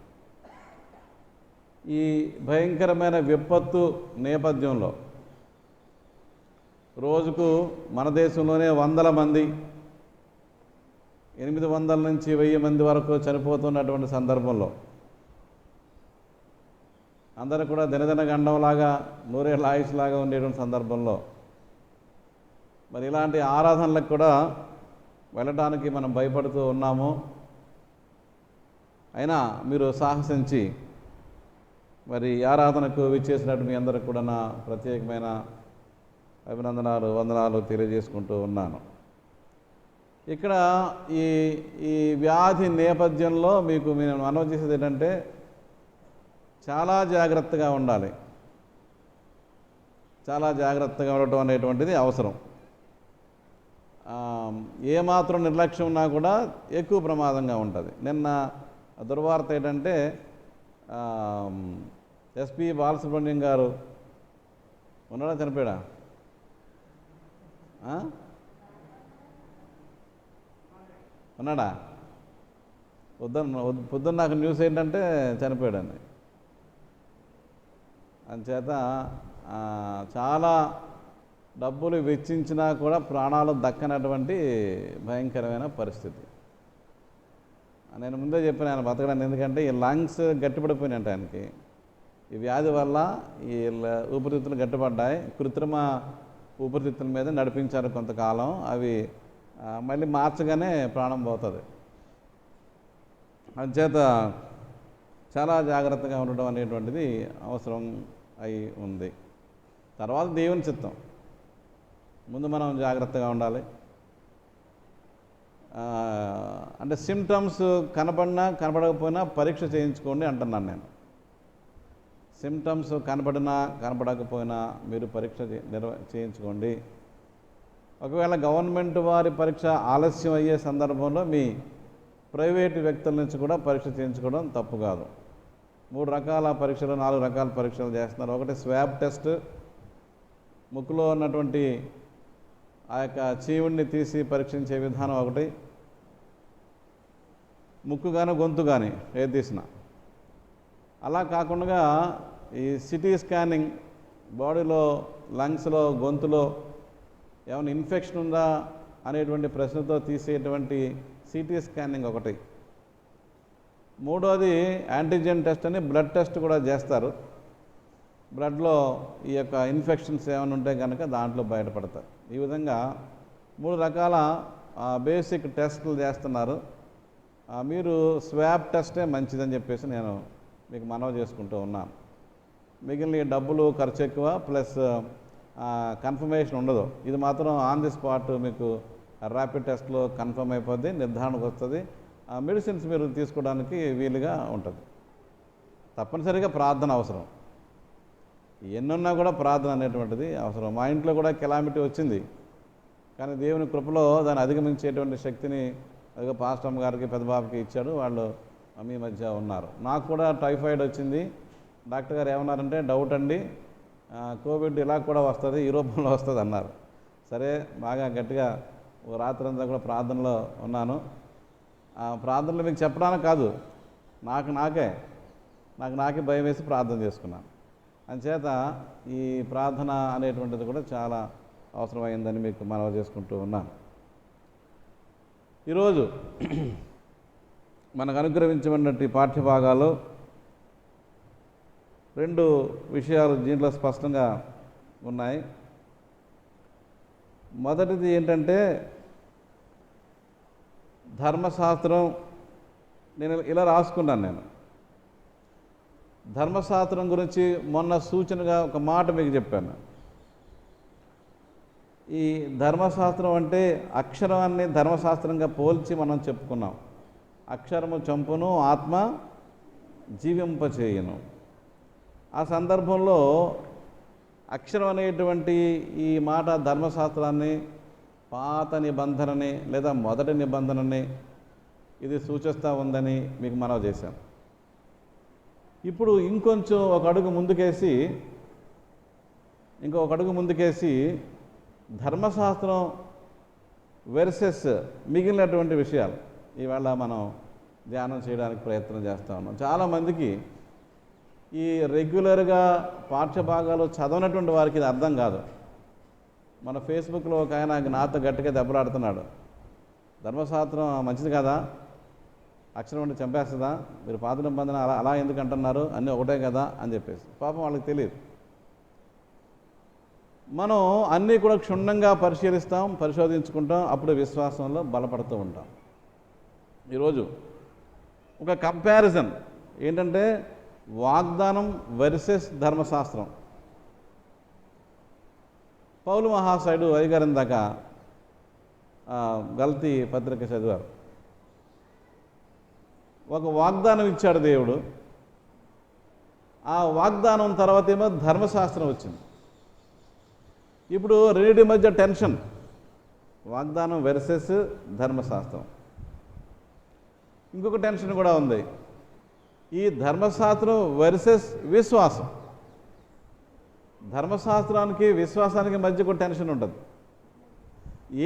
ఈ భయంకరమైన విపత్తు నేపథ్యంలో రోజుకు మన దేశంలోనే 100 మంది, 800 నుంచి 1000 మంది వరకు చనిపోతున్నటువంటి సందర్భంలో అందరూ కూడా దినదిన గండంలాగా, నూరేళ్ళ ఆయుష్లాగా ఉండేటువంటి సందర్భంలో మరి ఇలాంటి ఆరాధనలకు కూడా వెళ్ళడానికి మనం భయపడుతూ ఉన్నాము. అయినా మీరు సాహసించి మరి ఆరాధనకు విచ్చేసినట్టు మీ అందరికి కూడా నా ప్రత్యేకమైన అభినందనాలు, వందనాలు తెలియజేసుకుంటూ ఉన్నాను. ఇక్కడ ఈ వ్యాధి నేపథ్యంలో మీకు నేను మనవి చేసేది ఏంటంటే చాలా జాగ్రత్తగా ఉండాలి. చాలా జాగ్రత్తగా ఉండటం అనేటువంటిది అవసరం. ఏమాత్రం నిర్లక్ష్యం ఉన్నా కూడా ఎక్కువ ప్రమాదంగా ఉంటుంది. నిన్న దుర్వార్త ఏంటంటే ఎస్పి బాలసుబ్రహ్మణ్యం గారు ఉన్నాడా, చనిపోయాడా? ఉన్నాడా? పొద్దున్న నాకు న్యూస్ ఏంటంటే చనిపోయాడని. అందుచేత చాలా డబ్బులు వెచ్చించినా కూడా ప్రాణాలు దక్కనటువంటి భయంకరమైన పరిస్థితి. నేను ముందే చెప్పాను ఆయన బతకడానికి. ఎందుకంటే ఈ లంగ్స్ గట్టిపడిపోయినాయంట ఆయనకి. ఈ వ్యాధి వల్ల ఈ ఊపిరితిత్తులు గట్టిపడ్డాయి. కృత్రిమ ఊపిరితిత్తుల మీద నడిపించారు కొంతకాలం. అవి మళ్ళీ మార్చగానే ప్రాణం పోతుంది. అందుచేత చాలా జాగ్రత్తగా ఉండడం అనేటువంటిది అవసరం అయి ఉంది. తర్వాత దేవుని చిత్తం. ముందు మనం జాగ్రత్తగా ఉండాలి. అంటే సిమ్టమ్స్ కనపడినా కనపడకపోయినా పరీక్ష చేయించుకోండి అంటున్నాను నేను. సిమ్టమ్స్ కనపడినా కనపడకపోయినా మీరు పరీక్ష చేయించుకోండి. ఒకవేళ గవర్నమెంట్ వారి పరీక్ష ఆలస్యం అయ్యే సందర్భంలో మీ ప్రైవేటు వ్యక్తుల నుంచి కూడా పరీక్ష చేయించుకోవడం తప్పు కాదు. 3 రకాల పరీక్షలు, 4 రకాల పరీక్షలు చేస్తున్నారు. ఒకటి స్వాబ్ టెస్ట్, ముక్కులో ఉన్నటువంటి ఆ యొక్క చీవుడిని తీసి పరీక్షించే విధానం ఒకటి. ముక్కు కానీ గొంతు కానీ ఏది తీసినా. అలా కాకుండా ఈ సిటీ స్కానింగ్, బాడీలో, లంగ్స్లో, గొంతులో ఏమైనా ఇన్ఫెక్షన్ ఉందా అనేటువంటి ప్రశ్నతో తీసేటువంటి సిటీ స్కానింగ్ ఒకటి. మూడోది యాంటీజెన్ టెస్ట్ అని బ్లడ్ టెస్ట్ కూడా చేస్తారు. బ్లడ్లో ఈ యొక్క ఇన్ఫెక్షన్స్ ఏమైనా ఉంటే కనుక దాంట్లో బయటపడతారు. ఈ విధంగా 3 రకాల బేసిక్ టెస్టులు చేస్తున్నారు. మీరు స్వాబ్ టెస్టే మంచిదని చెప్పేసి నేను మీకు మనవి చేసుకుంటూ ఉన్నాను. మిగిలిన డబ్బులు ఖర్చు ఎక్కువ, ప్లస్ కన్ఫర్మేషన్ ఉండదు. ఇది మాత్రం ఆన్ ది స్పాట్ మీకు ర్యాపిడ్ టెస్ట్లో కన్ఫర్మ్ అయిపోద్ది, నిర్ధారణకు వస్తుంది. మెడిసిన్స్ మీరు తీసుకోవడానికి వీలుగా ఉంటుంది. తప్పనిసరిగా ప్రార్థన అవసరం. ఎన్నున్నా కూడా ప్రార్థన అనేటువంటిది అవసరం. మా ఇంట్లో కూడా కెలామిటీ వచ్చింది, కానీ దేవుని కృపలో దాన్ని అధిగమించేటువంటి శక్తిని అదిగో పాస్టమ్ గారికి పెద్దబాబుకి ఇచ్చాడు. వాళ్ళు మీ మధ్య ఉన్నారు. నాకు కూడా టైఫాయిడ్ వచ్చింది. డాక్టర్ గారు ఏమన్నారంటే, డౌట్ అండి, కోవిడ్ ఇలా కూడా వస్తుంది, ఈ రూపంలో వస్తుంది అన్నారు. సరే, బాగా గట్టిగా ఓ రాత్రంతా కూడా ప్రార్థనలో ఉన్నాను. ప్రార్థనలు మీకు చెప్పడానికి కాదు, నాకే భయం వేసి ప్రార్థన చేసుకున్నాను. అందుచేత ఈ ప్రార్థన అనేటువంటిది కూడా చాలా అవసరమైందని మీకు మనవి చేసుకుంటూ ఉన్నాను. ఈరోజు మనకు అనుగ్రహించబడినట్టు ఈ పాఠ్యభాగాలు 2 విషయాలు దీంట్లో స్పష్టంగా ఉన్నాయి. మొదటిది ఏంటంటే, ధర్మశాస్త్రం. నేను ఇలా రాసుకున్నాను. నేను ధర్మశాస్త్రం గురించి మొన్న సూచనగా ఒక మాట మీకు చెప్పాను. ఈ ధర్మశాస్త్రం అంటే అక్షరాన్ని ధర్మశాస్త్రంగా పోల్చి మనం చెప్పుకున్నాం. అక్షరము చంపును, ఆత్మ జీవింపచేయును. ఆ సందర్భంలో అక్షరం అనేటువంటి ఈ మాట ధర్మశాస్త్రాన్ని, పాత నిబంధనని లేదా మొదటి నిబంధనని ఇది సూచిస్తూ ఉందని మీకు మనవి చేశాను. ఇప్పుడు ఇంకొంచెం ఒక అడుగు ముందుకేసి ధర్మశాస్త్రం వెర్సెస్ మిగిలినటువంటి విషయాలు ఈవేళ మనం ధ్యానం చేయడానికి ప్రయత్నం చేస్తూ ఉన్నాం. చాలామందికి ఈ రెగ్యులర్గా పాఠ్యభాగాలు చదవనటువంటి వారికి ఇది అర్థం కాదు. మన ఫేస్బుక్లో ఒక ఆయన నాతో గట్టిగా దెబ్బలాడుతున్నాడు. ధర్మశాస్త్రం మంచిది కదా, అక్షరం అంటే చంపేస్తుందా, మీరు పాత నిబంధన అలా ఎందుకు అంటున్నారు, అన్నీ ఒకటే కదా అని చెప్పేసి. పాపం వాళ్ళకి తెలియదు. మనం అన్నీ కూడా క్షుణ్ణంగా పరిశోధించుకుంటాం, అప్పుడు విశ్వాసంలో బలపడుతూ ఉంటాం. ఈరోజు ఒక కంపారిజన్ ఏంటంటే, వాగ్దానం వెర్సెస్ ధర్మశాస్త్రం. పౌలు మహాశయుడు అయ్యగారిని దాకా గల్తీ పత్రిక చదివారు. ఒక వాగ్దానం ఇచ్చాడు దేవుడు. ఆ వాగ్దానం తర్వాత ఏమో ధర్మశాస్త్రం వచ్చింది. ఇప్పుడు రెండింటి మధ్య టెన్షన్, వాగ్దానం వెర్సెస్ ధర్మశాస్త్రం. ఇంకొక టెన్షన్ కూడా ఉంది, ఈ ధర్మశాస్త్రం వెర్సెస్ విశ్వాసం. ధర్మశాస్త్రానికి విశ్వాసానికి మధ్య కూడా టెన్షన్ ఉంటుంది.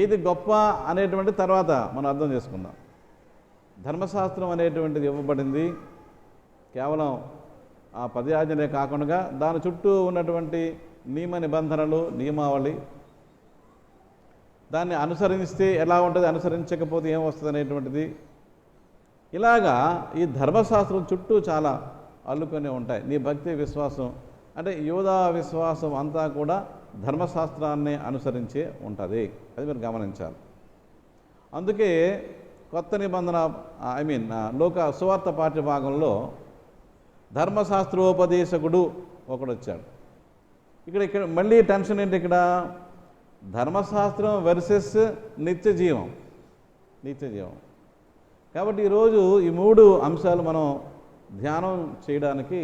ఏది గొప్ప అనేటువంటి తర్వాత మనం అర్థం చేసుకుందాం. ధర్మశాస్త్రం అనేటువంటిది ఇవ్వబడింది కేవలం ఆ 10 ఆజ్ఞలే కాకుండా దాని చుట్టూ ఉన్నటువంటి నియమ నిబంధనలు, నియమావళి, దాన్ని అనుసరిస్తే ఎలా ఉంటుంది, అనుసరించకపోతే ఏం వస్తుంది అనేటువంటిది. ఇలాగా ఈ ధర్మశాస్త్రం చుట్టూ చాలా అల్లుకొని ఉంటాయి. నీ భక్తి విశ్వాసం అంటే యూదా విశ్వాసం అంతా కూడా ధర్మశాస్త్రాన్ని అనుసరించే ఉంటుంది. అది మీరు గమనించాలి. అందుకే కొత్త నిబంధన లోక సువార్త పాఠ్యభాగంలో ధర్మశాస్త్రోపదేశకుడు ఒకడు వచ్చాడు. ఇక్కడ మళ్ళీ టెన్షన్ ఏంటి, ఇక్కడ ధర్మశాస్త్రం వెర్సెస్ నిత్య జీవం. కాబట్టి ఈరోజు ఈ 3 అంశాలు మనం ధ్యానం చేయడానికి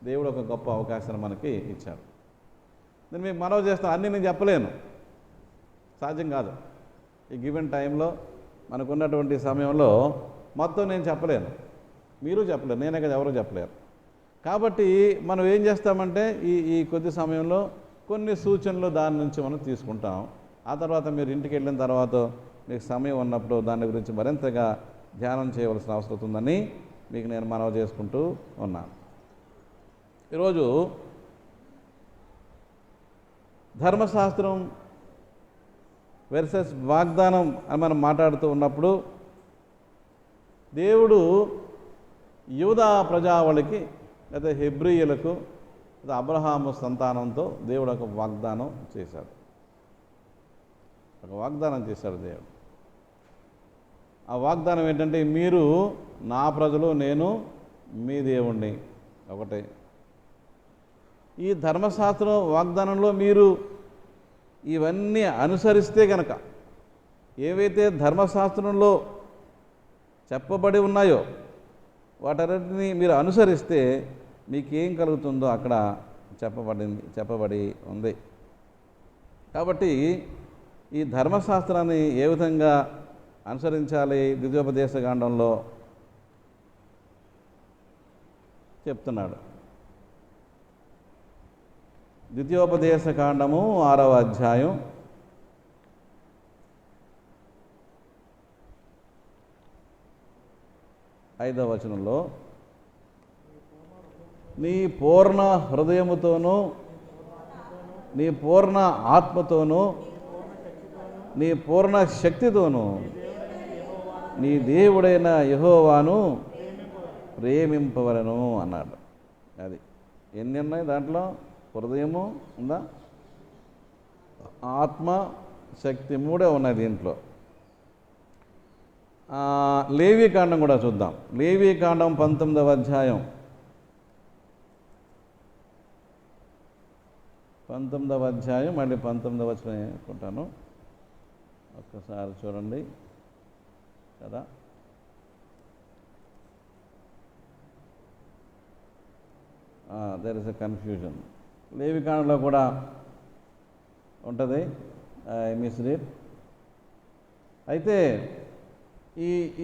దేవుడు ఒక గొప్ప అవకాశాన్ని మనకి ఇచ్చాడు. నేను మీకు మనవి చేస్తాను, అన్నీ నేను చెప్పలేను, సాధ్యం కాదు. ఈ గివెన్ టైంలో మనకున్నటువంటి సమయంలో మొత్తం నేను చెప్పలేను, మీరు చెప్పలేరు, నేనే కదా ఎవరో చెప్పలేరు. కాబట్టి మనం ఏం చేస్తామంటే ఈ కొద్ది సమయంలో కొన్ని సూచనలు దాని నుంచి మనం తీసుకుంటాం. ఆ తర్వాత మీరు ఇంటికి వెళ్ళిన తర్వాత మీకు సమయం ఉన్నప్పుడు దాని గురించి మరింతగా ధ్యానం చేయవలసిన అవసరం ఉందని మీకు నేను మనవి చేసుకుంటూ ఉన్నాను. ఈరోజు ధర్మశాస్త్రం వెర్సెస్ వాగ్దానం అని మనం మాట్లాడుతూ ఉన్నప్పుడు దేవుడు యూదా ప్రజావళికి లేదా హెబ్రీయులకు లేదా అబ్రహాము సంతానంతో దేవుడు ఒక వాగ్దానం చేశాడు. దేవుడు. ఆ వాగ్దానం ఏంటంటే, మీరు నా ప్రజలు, నేను మీ దేవుణ్ణి. ఒకటే. ఈ ధర్మశాస్త్రం వాగ్దానంలో మీరు ఇవన్నీ అనుసరిస్తే గనక, ఏవైతే ధర్మశాస్త్రంలో చెప్పబడి ఉన్నాయో వాటన్నిటిని మీరు అనుసరిస్తే మీకేం కలుగుతుందో అక్కడ చెప్పబడి ఉంది. కాబట్టి ఈ ధర్మశాస్త్రాన్ని ఏ విధంగా అనుసరించాలి ద్వితీయోపదేశ కాండంలో చెప్తున్నాడు. ద్వితీయోపదేశ కాండము 6వ అధ్యాయం 5వ వచనంలో, నీ పూర్ణ హృదయముతోనూ నీ పూర్ణ ఆత్మతోనూ నీ పూర్ణ శక్తితోనూ నీ దేవుడైన యెహోవాను ప్రేమింపవలెను అన్నాడు. అది ఎన్ని ఉన్నాయి దాంట్లో? హృదయము ఉందా, ఆత్మ, శక్తి, మూడే ఉన్నాయి దీంట్లో. లేవీకాండం కూడా చూద్దాం. లేవీకాండం 19వ అధ్యాయం 19వ అధ్యాయం మళ్ళీ 19వ వచనం అనుకుంటాను, ఒక్కసారి చూడండి కదా. There is a confusion. లేవికాండంలో కూడా ఉంటుంది, మిస్డ్ ఇట్. అయితే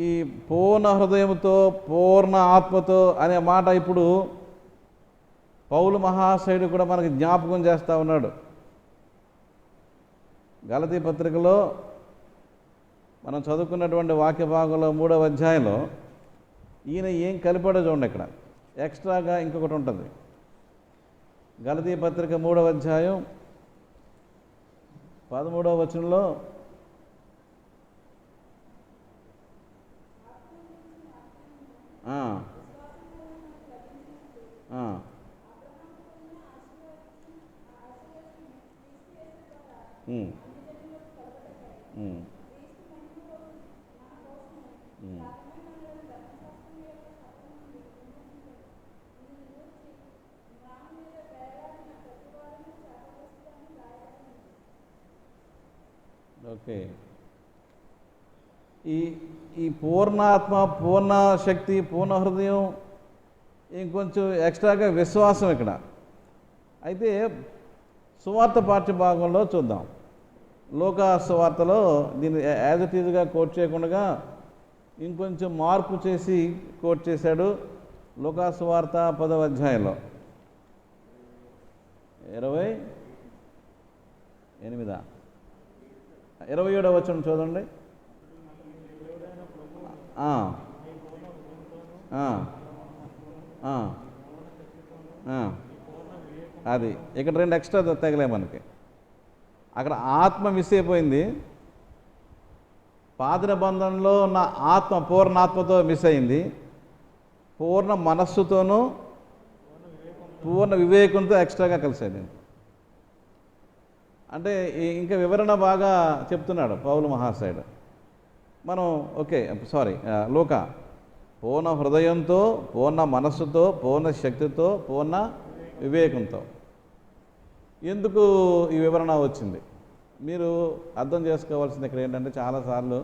ఈ పూర్ణ హృదయంతో పూర్ణ ఆత్మతో అనే మాట ఇప్పుడు పౌలు మహాశయుడు కూడా మనకి జ్ఞాపకం చేస్తూ ఉన్నాడు. గలతీ పత్రికలో మనం చదువుకున్నటువంటి వాక్య భాగంలో 3వ అధ్యాయంలో ఈయన ఏం కలిపాడో చూడండి. ఇక్కడ ఎక్స్ట్రాగా ఇంకొకటి ఉంటుంది. గలతీ పత్రిక 3వ అధ్యాయం 13వ వచనంలో, ఓకే, ఈ పూర్ణాత్మ, పూర్ణ శక్తి, పూర్ణ హృదయం, ఇంకొంచెం ఎక్స్ట్రాగా విశ్వాసం ఇక్కడ. అయితే సువార్త పాఠ్య భాగంలో చూద్దాం. లోకా సువార్తలో దీన్ని యాజ్ ఇట్ ఈజ్గా కోట్ చేయకుండా ఇంకొంచెం మార్పు చేసి కోట్ చేశాడు. లోకా సువార్త 10వ అధ్యాయంలో 27వ వచనం చూడండి. అది ఇక్కడ 2 ఎక్స్ట్రా తగిలే మనకి. అక్కడ ఆత్మ మిస్ అయిపోయింది. పాత నిబంధనలో ఉన్న ఆత్మ పూర్ణాత్మతో మిస్ అయింది. పూర్ణ మనస్సుతోనూ పూర్ణ వివేకంతో ఎక్స్ట్రాగా కలిసేది. అంటే ఇంకా వివరణ బాగా చెప్తున్నాడు పౌలు మహాశయుడు. మనం లోక పూర్ణ హృదయంతో, పూర్ణ మనస్సుతో, పూర్ణ శక్తితో, పూర్ణ వివేకంతో. ఎందుకు ఈ వివరణ వచ్చింది మీరు అర్థం చేసుకోవాల్సింది ఇక్కడ ఏంటంటే, చాలాసార్లు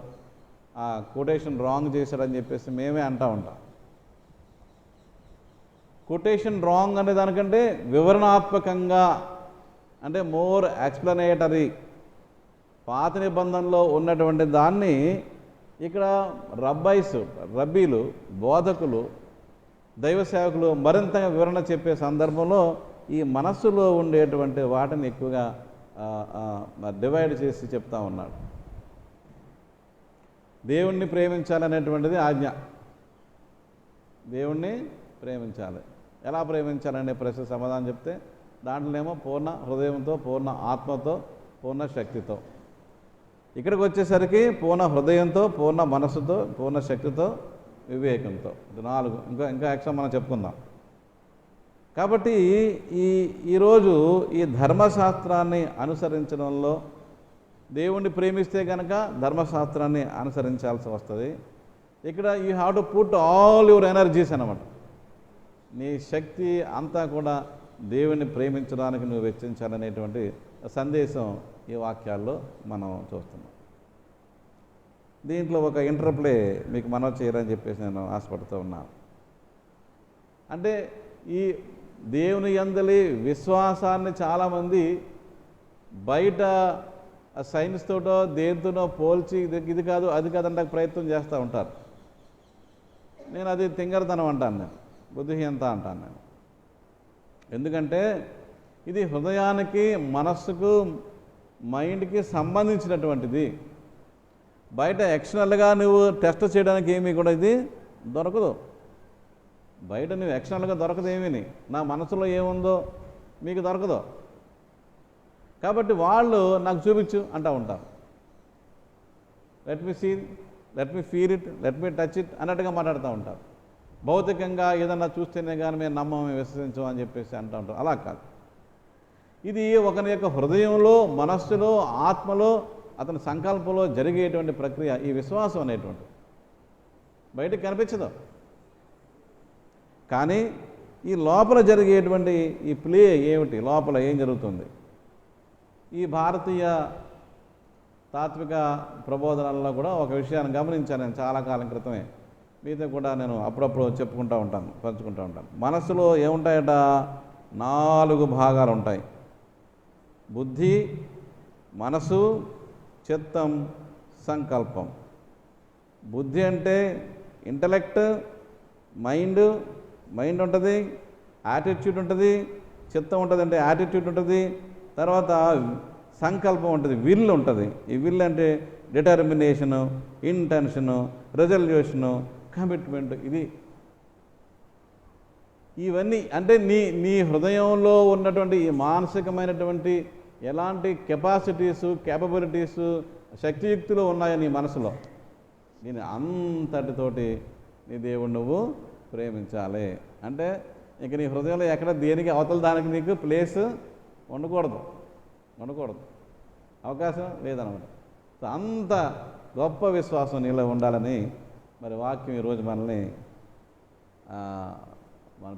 ఆ కొటేషన్ రాంగ్ చేశాడని చెప్పేసి మేమే అంటూ ఉంటాం. కొటేషన్ రాంగ్ అనే దానికంటే వివరణాత్మకంగా, అంటే మోర్ ఎక్స్ప్లనేటరీ, పాత నిబంధనలో ఉన్నటువంటి దాన్ని ఇక్కడ రబ్బీలు, బోధకులు, దైవ సేవకులు మరింతగా వివరణ చెప్పే సందర్భంలో ఈ మనస్సులో ఉండేటువంటి వాటిని ఎక్కువగా డివైడ్ చేసి చెప్తా ఉన్నాడు. దేవుణ్ణి ప్రేమించాలనేటువంటిది ఆజ్ఞ. దేవుణ్ణి ప్రేమించాలి. ఎలా ప్రేమించాలనే ప్రశ్న సమాధానం చెప్తే దాంట్లోనేమో పూర్ణ హృదయంతో, పూర్ణ ఆత్మతో, పూర్ణ శక్తితో. ఇక్కడికి వచ్చేసరికి పూర్ణ హృదయంతో, పూర్ణ మనస్సుతో, పూర్ణ శక్తితో, వివేకంతో. ఇది 4. ఇంకా ఎక్స్ట్రా మనం చెప్పుకుందాం. కాబట్టి ఈరోజు ఈ ధర్మశాస్త్రాన్ని అనుసరించడంలో, దేవుణ్ణి ప్రేమిస్తే కనుక ధర్మశాస్త్రాన్ని అనుసరించాల్సి వస్తుంది. ఇక్కడ you have to put all your energies అన్నమాట. నీ శక్తి అంతా కూడా దేవుని ప్రేమించడానికి నువ్వు వెచ్చించాలనేటువంటి సందేశం ఈ వాక్యాల్లో మనం చూస్తున్నాం. దీంట్లో ఒక ఇంటర్ప్లే మీకు మనవి చేయాలని చెప్పేసి నేను ఆశపడుతూ ఉన్నాను. అంటే ఈ దేవుని యందలి విశ్వాసాన్ని చాలామంది బయట సైన్స్ తోటో దేనితోనో పోల్చి ఇది కాదు అది కాదంటే ప్రయత్నం చేస్తూ ఉంటారు. నేను అది తింగరతనం అంటాను, నేను బుద్ధిహీనత అంటాను నేను. ఎందుకంటే ఇది హృదయానికి, మనస్సుకు, మైండ్కి సంబంధించినటువంటిది. బయట ఎక్స్టర్నల్గా నువ్వు టెస్ట్ చేయడానికి ఏమీ కూడా ఇది దొరకదు. బయట నువ్వు ఎక్స్టర్నల్గా దొరకదు ఏమీ. నా మనసులో ఏముందో మీకు దొరకదు. కాబట్టి వాళ్ళు నాకు చూపించు అంటూ ఉంటారు. Let me see, let me feel it, let me touch it అన్నట్టుగా మాట్లాడుతూ ఉంటారు. భౌతికంగా ఏదన్నా చూస్తేనే కానీ మేము నమ్మము, విశ్వసించం అని చెప్పేసి అంటూ ఉంటారు. అలా కాదు. ఇది ఒకరి యొక్క హృదయంలో, మనస్సులో, ఆత్మలో, అతని సంకల్పంలో జరిగేటువంటి ప్రక్రియ ఈ విశ్వాసం అనేటువంటి. బయటకు కనిపించదు. కానీ ఈ లోపల జరిగేటువంటి ఈ ప్లే ఏమిటి, లోపల ఏం జరుగుతుంది? ఈ భారతీయ తాత్విక ప్రబోధనల్లో కూడా ఒక విషయాన్ని గమనించాను నేను చాలా కాలం క్రితమే. మీతో కూడా నేను అప్పుడప్పుడు చెప్పుకుంటూ ఉంటాను, పంచుకుంటూ ఉంటాను. మనసులో ఏముంటాయట? 4 భాగాలు ఉంటాయి: బుద్ధి, మనసు, చిత్తం, సంకల్పం. బుద్ధి అంటే ఇంటలెక్ట్, మైండ్ ఉంటుంది, యాటిట్యూడ్ ఉంటుంది, చిత్తం ఉంటుంది అంటే యాటిట్యూడ్ ఉంటుంది, తర్వాత సంకల్పం ఉంటుంది, విల్ ఉంటుంది. ఈ విల్ అంటే డిటర్మినేషను, ఇంటెన్షను, రెజల్యూషను, కమిట్మెంట్. ఇవన్నీ అంటే నీ హృదయంలో ఉన్నటువంటి ఈ మానసికమైనటువంటి ఎలాంటి కెపాసిటీసు, క్యాపబిలిటీసు, శక్తియుక్తులు ఉన్నాయో నీ మనసులో, దీని అంతటితోటి నీ దేవుడు నువ్వు ప్రేమించాలి. అంటే ఇక నీ హృదయంలో ఎక్కడ దేనికి అవతల దానికి నీకు ప్లేస్ ఉండకూడదు, అవకాశం లేదనమాట. సో అంత గొప్ప విశ్వాసం నీలో ఉండాలని మరి వాక్యం ఈరోజు మనల్ని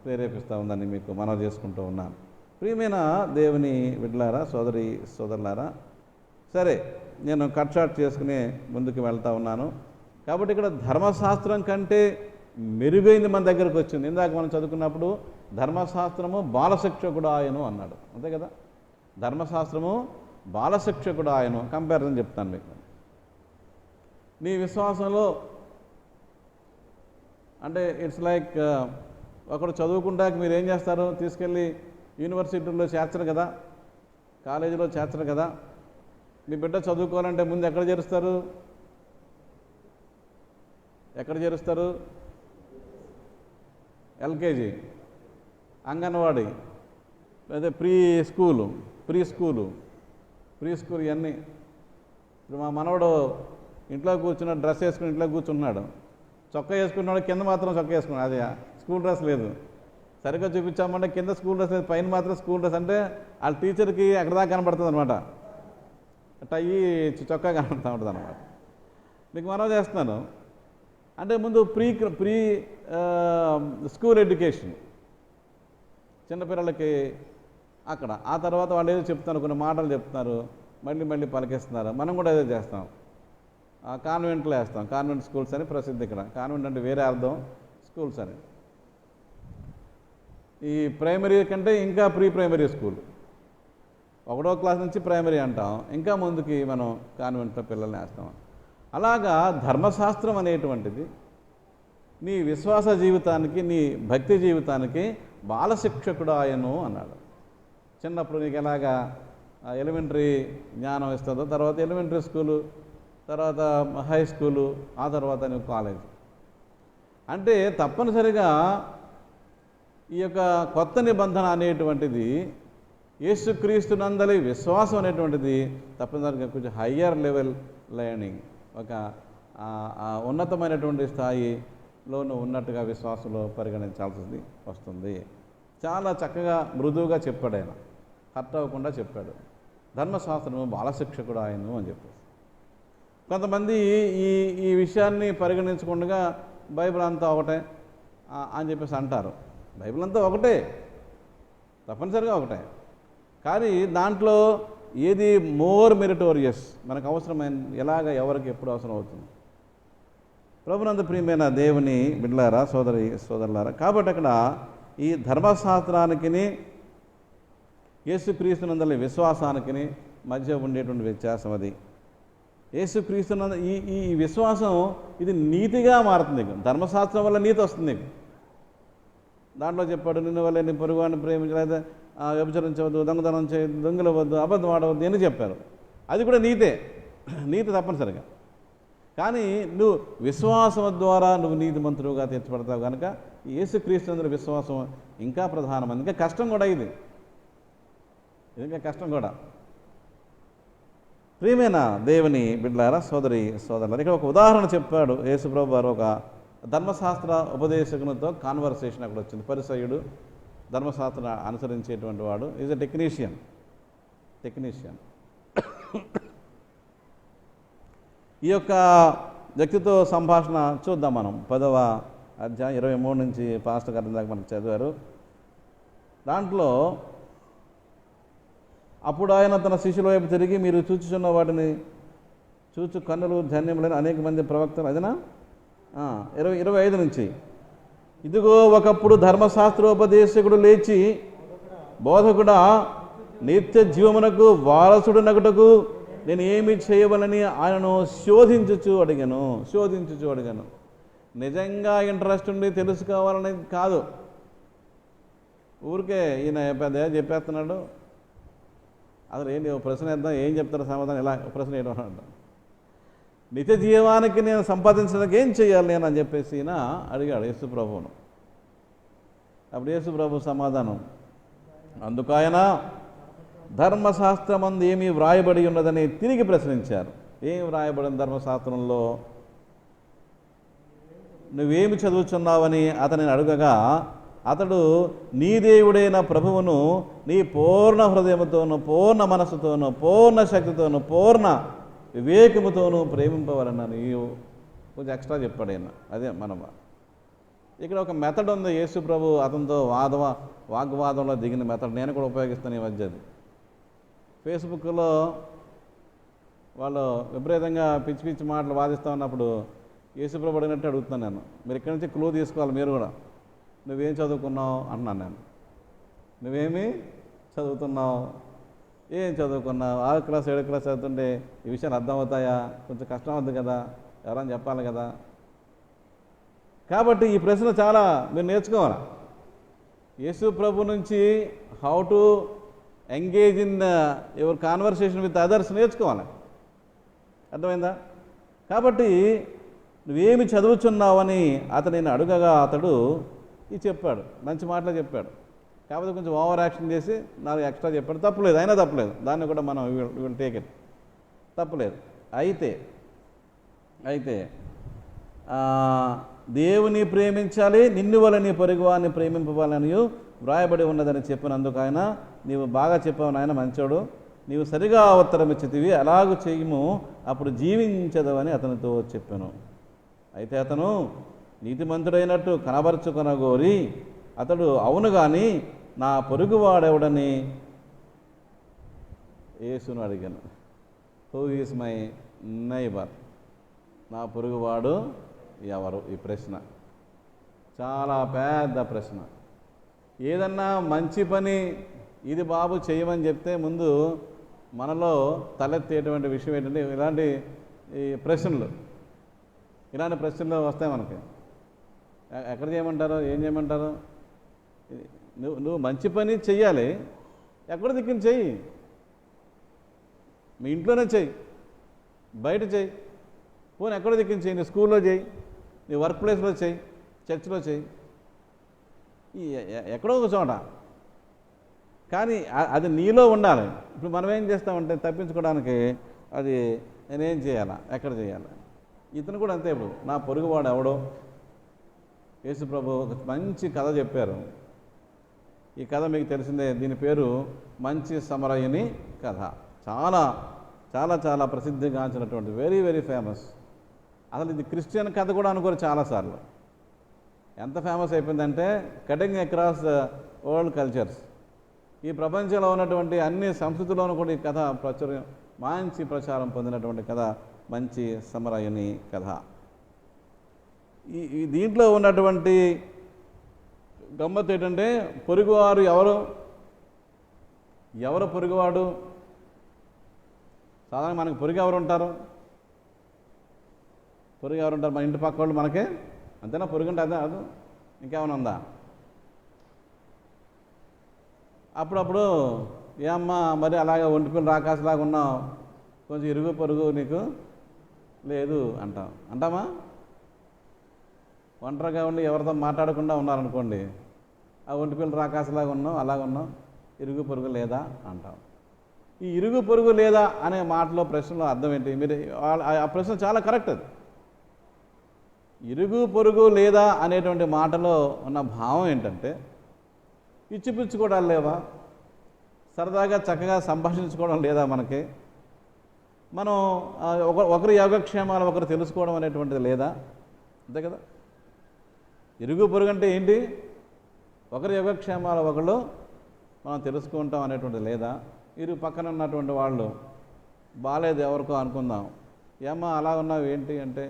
ప్రేరేపిస్తూ ఉందని మీకు మనవి చేసుకుంటూ ఉన్నాను. ప్రియమైన దేవుని బిడ్డలారా, సోదరులారా, సరే నేను కట్ షాట్ చేసుకుని ముందుకు వెళ్తూ ఉన్నాను. కాబట్టి ఇక్కడ ధర్మశాస్త్రం కంటే మెరుగైంది మన దగ్గరకు వచ్చింది. ఇందాక మనం చదువుకున్నప్పుడు ధర్మశాస్త్రము బాలశిక్షకుడు ఆయను అన్నాడు, అంతే కదా? ధర్మశాస్త్రము బాలశిక్షకుడు ఆయను. కంపారిజన్ చెప్తాను మీకు. నీ విశ్వాసంలో అంటే ఇట్స్ లైక్ ఒకడు చదువుకుంటాక మీరు ఏం చేస్తారు? తీసుకెళ్ళి యూనివర్సిటీలో చేర్చరు కదా, కాలేజీలో చేర్చరు కదా. మీ బిడ్డ చదువుకోవాలంటే ముందు ఎక్కడ చేరుస్తారు? ఎల్కేజీ, అంగన్వాడీ, లేదా ప్రీ స్కూలు ఇవన్నీ. ఇప్పుడు మా మనవడు ఇంట్లో కూర్చున్నాడు, డ్రెస్ వేసుకుని ఇంట్లో కూర్చున్నాడు, చొక్కా వేసుకున్నాడు, కింద మాత్రం చొక్కా వేసుకున్నాడు. అది స్కూల్ డ్రెస్ లేదు. సరిగ్గా చూపించామంటే కింద స్కూల్ డ్రెస్ లేదు, పైన మాత్రం స్కూల్ డ్రెస్. అంటే వాళ్ళ టీచర్కి ఎక్కడ దాకా కనబడుతుంది అనమాట, టై చొక్కా కనబడుతూ ఉంటుంది అనమాట. మీకు మనవి చేస్తున్నాను. అంటే ముందు ప్రీ స్కూల్ ఎడ్యుకేషన్ చిన్నపిల్లలకి అక్కడ. ఆ తర్వాత వాళ్ళు ఏదో చెప్తున్నారు, కొన్ని మాటలు చెప్తున్నారు, మళ్ళీ పలికిస్తున్నారు. మనం కూడా ఏదో చేస్తాం. కాన్వెంట్లో వేస్తాం. కాన్వెంట్ స్కూల్స్ అని ప్రసిద్ధి ఇక్కడ. కాన్వెంట్ అంటే వేరే అర్థం, స్కూల్స్ అని. ఈ ప్రైమరీ కంటే ఇంకా ప్రైమరీ స్కూల్, 1వ క్లాస్ నుంచి ప్రైమరీ అంటాం, ఇంకా ముందుకి మనం కాన్వెంట్లో పిల్లల్ని వేస్తాం. అలాగా ధర్మశాస్త్రం అనేటువంటిది నీ విశ్వాస జీవితానికి, నీ భక్తి జీవితానికి బాలశిక్షకుడు ఆయను అన్నాడు. చిన్నప్పుడు నీకు ఎలాగా ఎలిమెంటరీ జ్ఞానం ఇస్తుందో, తర్వాత ఎలిమెంటరీ స్కూలు, తర్వాత హై స్కూలు, ఆ తర్వాత నువ్వు కాలేజ్. అంటే తప్పనిసరిగా ఈ యొక్క కొత్త నిబంధన అనేటువంటిది, యేసుక్రీస్తునందలి విశ్వాసం అనేటువంటిది తప్పనిసరిగా కొంచెం హయ్యర్ లెవెల్ లెర్నింగ్, ఒక ఉన్నతమైనటువంటి స్థాయిలోనూ ఉన్నట్టుగా విశ్వాసంలో పరిగణించాల్సి వస్తుంది. చాలా చక్కగా మృదువుగా చెప్పాడు ఆయన, హర్ట్ అవ్వకుండా చెప్పాడు. ధర్మశాస్త్రము బాలశిక్షకుడు ఆయను అని చెప్పేసి. కొంతమంది ఈ విషయాన్ని పరిగణించకుండా బైబిల్ అంతా ఒకటే అని చెప్పేసి అంటారు. బైబిల్ అంతా ఒకటే, తప్పనిసరిగా ఒకటే. కానీ దాంట్లో ఏది మోర్ మెరిటోరియస్, మనకు అవసరమైన ఎలాగ ఎవరికి ఎప్పుడు అవసరం అవుతుంది. ప్రభునందు ప్రియమైన దేవుని బిడ్డలారా, సోదరులారా, కాబట్టి అక్కడ ఈ ధర్మశాస్త్రానికి యేసుక్రీస్తునందలి విశ్వాసానికి మధ్య ఉండేటువంటి వ్యత్యాసం అది. యేసుక్రీస్తునందు ఈ విశ్వాసం ఇది నీతిగా మారుతుంది. ధర్మశాస్త్రం వల్ల నీతి వస్తుంది నీకు. దాంట్లో చెప్పాడు, నిన్ను వల్ల నీ పొరుగువాడిని ప్రేమించలేదు, వ్యభిచరించవద్దు, దొంగతనం చేయవద్దు, దొంగలు వద్దు, అబద్ధం ఆడవద్దు అని చెప్పారు. అది కూడా నీతే, నీతి తప్పనిసరిగా. కానీ నువ్వు విశ్వాసం ద్వారా నువ్వు నీతిమంతుడుగా తీర్చబడతావు కనుక యేసుక్రీస్తునందు విశ్వాసం ఇంకా ప్రధానమైనది. ఇంకా కష్టం కూడా ఇది ఇంకా కష్టం కూడా. ప్రియమైన దేవుని బిడ్డలారా, సోదరులారా, ఇక్కడ ఒక ఉదాహరణ చెప్పాడు యేసుప్రభు వారు. ఒక ధర్మశాస్త్ర ఉపదేశకునితో కాన్వర్సేషన్ అక్కడ వచ్చింది. పరిసయ్యుడు ధర్మశాస్త్ర అనుసరించేటువంటి వాడు, ఈజ్ ఎ టెక్నీషియన్. ఈ యొక్క వ్యక్తితో సంభాషణ చూద్దాం మనం. 10వ అధ్యాయం 23 నుంచి పాస్టర్ గారి దాకా మనకు చదివారు. దాంట్లో అప్పుడు ఆయన తన శిష్యుల వైపు తిరిగి, మీరు చూచుచున్న వాటిని చూచు కన్నులు ధన్యములైన అనేక మంది ప్రవక్తలు, అదేనా 25 నుంచి, ఇదిగో ఒకప్పుడు ధర్మశాస్త్రోపదేశకుడు లేచి, బోధకుడా, నిత్య జీవమునకు వారసుడు నగుటకు నేను ఏమి చేయవలని ఆయనను శోధించుచు అడిగాను. నిజంగా ఇంట్రెస్ట్ ఉండి తెలుసుకోవాలని కాదు, ఊరికే ఈయన పెద్ద చెప్పేస్తున్నాడు. అసలు ఏంటి ప్రశ్న వేద్దాం, ఏం చెప్తారు సమాధానం, ఇలా ప్రశ్న వేయడం అంట. నిత్య జీవానికి నేను సంపాదించడానికి ఏం చేయాలి నేను అని చెప్పేసి ఈయన అడిగాడు యేసుప్రభువును. అప్పుడు యేసుప్రభు సమాధానం, అందుకు ఆయన ధర్మశాస్త్రమందు ఏమీ వ్రాయబడి ఉన్నదని తిరిగి ప్రశ్నించారు. ఏం వ్రాయబడిన ధర్మశాస్త్రంలో? నువ్వేమి చదువుచున్నావని అతనిని అడుగగా, అతడు నీ దేవుడైన ప్రభువును నీ పూర్ణ హృదయముతోనూ, పూర్ణ మనస్సుతోనూ, పూర్ణ శక్తితోనూ, పూర్ణ వివేకముతోనూ ప్రేమింపవలన. నీవు కొంచెం ఎక్స్ట్రా చెప్పాడు ఆయన. అదే మనం ఇక్కడ ఒక మెథడ్ ఉంది. యేసు ప్రభు అతనితో వాగ్వాదంలో దిగిన మెథడ్ నేను కూడా ఉపయోగిస్తాను ఈ మధ్య. అది ఫేస్బుక్లో వాళ్ళు విపరీతంగా పిచ్చి పిచ్చి మాటలు వాదిస్తూ ఉన్నప్పుడు యేసుప్రభు అడిగినట్టు అడుగుతున్నాను నేను. మీరు ఇక్కడి నుంచి క్లూ తీసుకోవాలి. మీరు కూడా నువ్వేం చదువుకున్నావు అంటున్నాను నేను. నువ్వేమి చదువుతున్నావు, ఏం చదువుకున్నావు? 6వ క్లాస్ 7వ క్లాస్ చదువుతుంటే ఈ విషయాలు అర్థమవుతాయా? కొంచెం కష్టం అవుతుంది కదా, ఎవరైనా చెప్పాలి కదా. కాబట్టి ఈ ప్రశ్న చాలా మీరు నేర్చుకోవాలి. యేసు ప్రభు నుంచి how to engage in your conversation with others నేర్చుకోవాలి. అర్థమైందా? కాబట్టి నువ్వేమి చదువుచున్నావని అతనిని అడుగగా అతడు ఇది చెప్పాడు. మంచి మాటలు చెప్పాడు. కాకపోతే కొంచెం ఓవర్ యాక్షన్ చేసి 4 ఎక్స్ట్రా చెప్పాడు. తప్పులేదు, అయినా తప్పులేదు. దాన్ని కూడా మనం విల్ టేక్ ఇట్, తప్పులేదు. అయితే దేవుని ప్రేమించాలి, నిన్ను వల్ల నీ పొరుగువాన్ని ప్రేమింపవాలని వ్రాయబడి ఉన్నదని చెప్పినందుకు ఆయన, నీవు బాగా చెప్పావు నాయన, మంచోడు, నీవు సరిగా ఉత్తరం ఇచ్చితివి, అలాగూ చేయము, అప్పుడు జీవించదవని అతనితో చెప్పాను. అయితే అతను నీతిమంతుడైనట్టు కనబరుచుకొనగోరి అతడు, అవును కానీ నా పొరుగువాడెవడని యేసును అడిగాను. Who is my neighbour? నా పొరుగువాడు ఎవరు? ఈ ప్రశ్న చాలా పెద్ద ప్రశ్న. ఏదన్నా మంచి పని ఇది బాబు చేయమని చెప్తే ముందు మనలో తలెత్తేటువంటి విషయం ఏంటంటే ఇలాంటి ప్రశ్నలు వస్తాయి మనకి. ఎక్కడ చేయమంటారు, ఏం చేయమంటారు? నువ్వు మంచి పని చెయ్యాలి, ఎక్కడ దిక్కుని చెయ్యి. మీ ఇంట్లోనే చెయ్యి, బయట చెయ్యి, పోనీ ఎక్కడ దిక్కుని చెయ్యి. నీ స్కూల్లో చెయ్యి, నీ వర్క్ ప్లేస్లో చెయ్యి, చర్చిలో చెయ్యి, ఎక్కడో ఒక చోట. కానీ అది నీలో ఉండాలి. ఇప్పుడు మనం ఏం చేస్తామంటే తప్పించుకోవడానికి అది నేనేం చేయాలా, ఎక్కడ చేయాలి. ఇతను కూడా అంతే. ఇప్పుడు నా పొరుగువాడు ఎవడో, యేసుప్రభు ఒక మంచి కథ చెప్పారు. ఈ కథ మీకు తెలిసిందే. దీని పేరు మంచి సమరయుని కథ. చాలా చాలా చాలా ప్రసిద్ధిగాంచినటువంటి, వెరీ వెరీ ఫేమస్. అసలు ఇది క్రిస్టియన్ కథ కూడా అనుకోరు చాలాసార్లు. ఎంత ఫేమస్ అయిపోయిందంటే కటింగ్ అక్రాస్ వరల్డ్ కల్చర్స్. ఈ ప్రపంచంలో ఉన్నటువంటి అన్ని సంస్కృతుల్లోనూ కూడా ఈ కథ మంచి ప్రచారం పొందినటువంటి కథ మంచి సమరయుని కథ. ఈ దీంట్లో ఉన్నటువంటి గమ్మత్తు ఏంటంటే పొరుగువారు ఎవరు పొరుగువాడు? సాధారణ మనకు పొరుగు ఎవరు ఉంటారు? మన ఇంటి పక్క వాళ్ళు మనకే అంతేనా? పొరుగు అంటే అదే అది ఇంకేమైనా ఉందా? అప్పుడప్పుడు ఏమ్మా మరి అలాగే ఒంటిపిల్ల రాకాసులాగా ఉన్నావు, కొంచెం ఇరుగు పొరుగు నీకు లేదు అంటామా? ఒంటరిగా ఉండి ఎవరితో మాట్లాడకుండా ఉన్నారనుకోండి, ఆ ఒంటిపిల్ల రాకాసులాగా ఉన్నావు, అలాగ ఉన్నావు, ఇరుగు పొరుగు లేదా అంటాం. ఈ ఇరుగు పొరుగు లేదా అనే మాటలో ప్రశ్నలో అర్థం ఏంటి? మీరు ఆ ప్రశ్న చాలా కరెక్ట్. అది ఇరుగు పొరుగు లేదా అనేటువంటి మాటలో ఉన్న భావం ఏంటంటే ఇచ్చిపుచ్చుకోవడాలు లేవా? సరదాగా చక్కగా సంభాషించుకోవడం లేదా? మనం ఒకరి యోగక్షేమాలు ఒకరు తెలుసుకోవడం అనేటువంటిది లేదా? అంతే కదా. ఇరుగు పొరుగు అంటే ఏంటి? ఒకరి యోగక్షేమాలు ఒకళ్ళు మనం తెలుసుకుంటాం అనేటువంటిది లేదా? పక్కన ఉన్నటువంటి వాళ్ళు బాగాలేదు ఎవరికో అనుకుందాం, ఏమ్మా అలా ఉన్నావు ఏంటి అంటే,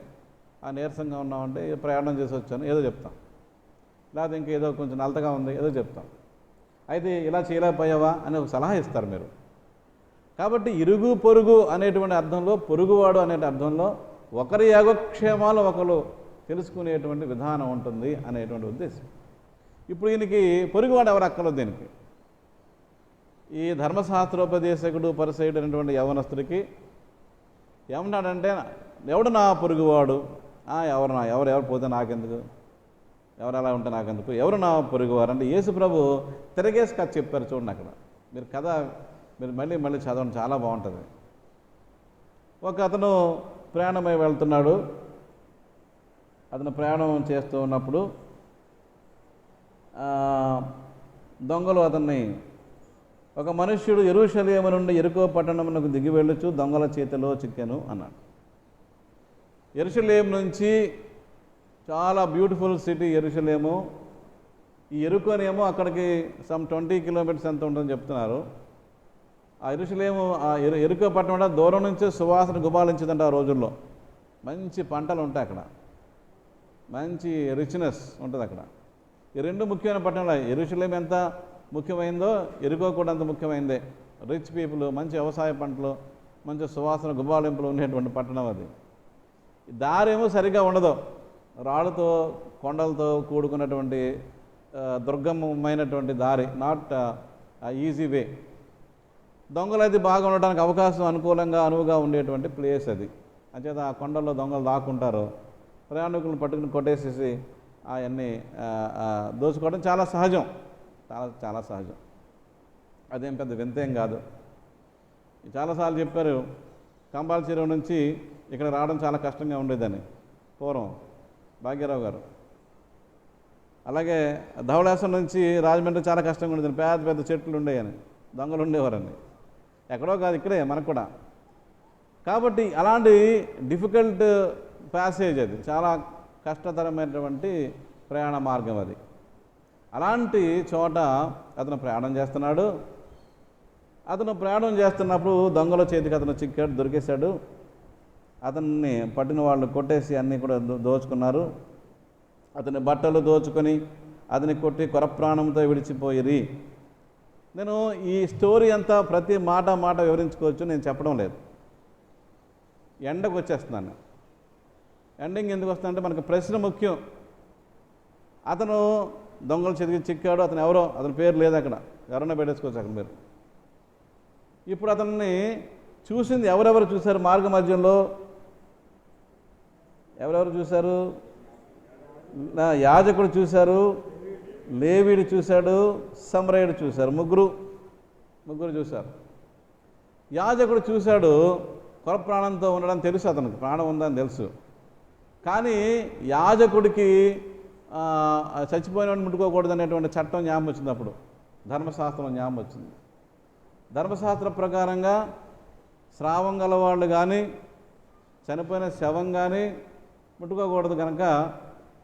నీరసంగా ఉన్నామంటే ప్రయాణం చేసి వచ్చాను ఏదో చెప్తాం, లేకపోతే ఇంకేదో కొంచెం నలతగా ఉంది ఏదో చెప్తాం. అయితే ఇలా చేయలేకపోయావా అని ఒక సలహా ఇస్తారు మీరు. కాబట్టి ఇరుగు పొరుగు అనేటువంటి అర్థంలో, పొరుగువాడు అనే అర్థంలో ఒకరి యోగక్షేమాలు ఒకరు తెలుసుకునేటువంటి విధానం ఉంటుంది అనేటువంటి ఉద్దేశం. ఇప్పుడు ఈయనకి పొరుగువాడు ఎవరు అక్కర్లేదు. దీనికి ఈ ధర్మశాస్త్రోపదేశకుడు పరిసయుడు అనేటువంటి యవనస్తుడికి ఏమన్నాడంటే, ఎవడు నా పొరుగువాడు? ఎవరు పోతే నాకెందుకు, ఎవరు అలా ఉంటే నాకెందుకు, ఎవరు నా పొరుగువారు అంటే యేసు ప్రభు తిరగేసి కథ చెప్పారు. చూడండి అక్కడ మీరు కథ మీరు మళ్ళీ చదవండి, చాలా బాగుంటుంది. ఒక అతను ప్రయాణమై వెళ్తున్నాడు. అతను ప్రయాణం చేస్తూ ఉన్నప్పుడు దొంగలు అతన్ని, ఒక మనుష్యుడు యెరూషలేము నుండి యెరికో పట్టణమునకు దిగి వెళ్ళొచ్చు దొంగల చేతిలో చిక్కెను అన్నాడు. యెరూషలేము నుంచి చాలా బ్యూటిఫుల్ సిటీ యెరూషలేము. ఈ యెరికోనేమో అక్కడికి సమ్ 20 కిలోమీటర్స్ ఎంత ఉంటుందని చెప్తున్నారు. ఆ యెరూషలేము యెరికో పట్టణం దూరం నుంచి సువాసన గుబాలించిందంట. ఆ రోజుల్లో మంచి పంటలు ఉంటాయి అక్కడ, మంచి రిచ్నెస్ ఉంటుంది అక్కడ. ఈ రెండు ముఖ్యమైన పట్టణాలు. యెరూషలేము ఎంత ముఖ్యమైందో యెరికో కూడా అంత ముఖ్యమైందే. రిచ్ పీపుల్, మంచి వ్యవసాయ పంటలు, మంచి సువాసన గుబాలింపులు ఉండేటువంటి పట్టణం అది. దారేమో సరిగ్గా ఉండదు, రాళ్ళతో కొండలతో కూడుకున్నటువంటి దుర్గమమైనటువంటి దారి, నాట్ ఈజీ వే. దొంగలు అది బాగా ఉండడానికి అవకాశం అనువుగా ఉండేటువంటి ప్లేస్ అది. అంచేత ఆ కొండల్లో దొంగలు దాక్కుంటారు. ప్రయాణికులను పట్టుకుని కొట్టేసేసి అవన్నీ దోచుకోవడం చాలా సహజం, చాలా సహజం. అదేం పెద్ద వింతేం కాదు. చాలాసార్లు చెప్పారు, కంబాల చెరువు నుంచి ఇక్కడ రావడం చాలా కష్టంగా ఉండేదని పూర్వం భాగ్యరావు గారు. అలాగే ధవళేశ్వరం నుంచి రాజమండ్రి చాలా కష్టంగా ఉండేదని, పెద్ద పెద్ద చెట్లు ఉండేవని, దొంగలు ఉండేవారని. ఎక్కడో కాదు, ఇక్కడే మనకు కూడా. కాబట్టి అలాంటి డిఫికల్ట్ ప్యాసేజ్ అది, చాలా కష్టతరమైనటువంటి ప్రయాణ మార్గం అది. అలాంటి చోట అతను ప్రయాణం చేస్తున్నాడు. అతను ప్రయాణం చేస్తున్నప్పుడు దొంగల చేతికి అతను చిక్కాడు, దొరికేశాడు. అతన్ని పట్టిన వాళ్ళు కొట్టేసి అన్నీ కూడా దోచుకున్నారు. అతని బట్టలు దోచుకొని అతని కొట్టి కొరప్రాణంతో విడిచిపోయిరి. నేను ఈ స్టోరీ అంతా ప్రతి మాట వివరించుకోవచ్చు, నేను చెప్పడం లేదు. ఎండకు వచ్చేస్తున్నాను. ఎండింగ్ ఎందుకు వస్తుందంటే మనకు ప్రశ్న ముఖ్యం. అతను దొంగల చేతికి చిక్కాడు, అతను ఎవరో, అతని పేరు లేదు అక్కడ, ఎవరన్నా పెట్టేసుకోవచ్చు అక్కడ మీరు. ఇప్పుడు అతన్ని చూసింది ఎవరెవరు చూశారు? మార్గ మధ్యంలో ఎవరెవరు చూశారు? యాజకుడు చూశారు, లేవీడు చూశాడు, సమరయుడు చూశారు. ముగ్గురు చూశారు. యాజకుడు చూశాడు, కొర ప్రాణంతో ఉండడం తెలుసు, అతనికి ప్రాణం ఉందని తెలుసు. కానీ యాజకుడికి చచ్చిపోయిన ముట్టుకోకూడదు అనేటువంటి చట్టం జ్ఞాపకం వచ్చింది. అప్పుడు ధర్మశాస్త్రం జ్ఞాపకం వచ్చింది. ధర్మశాస్త్ర ప్రకారంగా స్రావం గలవాళ్ళు కానీ చనిపోయిన శవం కానీ ముట్టుకోకూడదు కనుక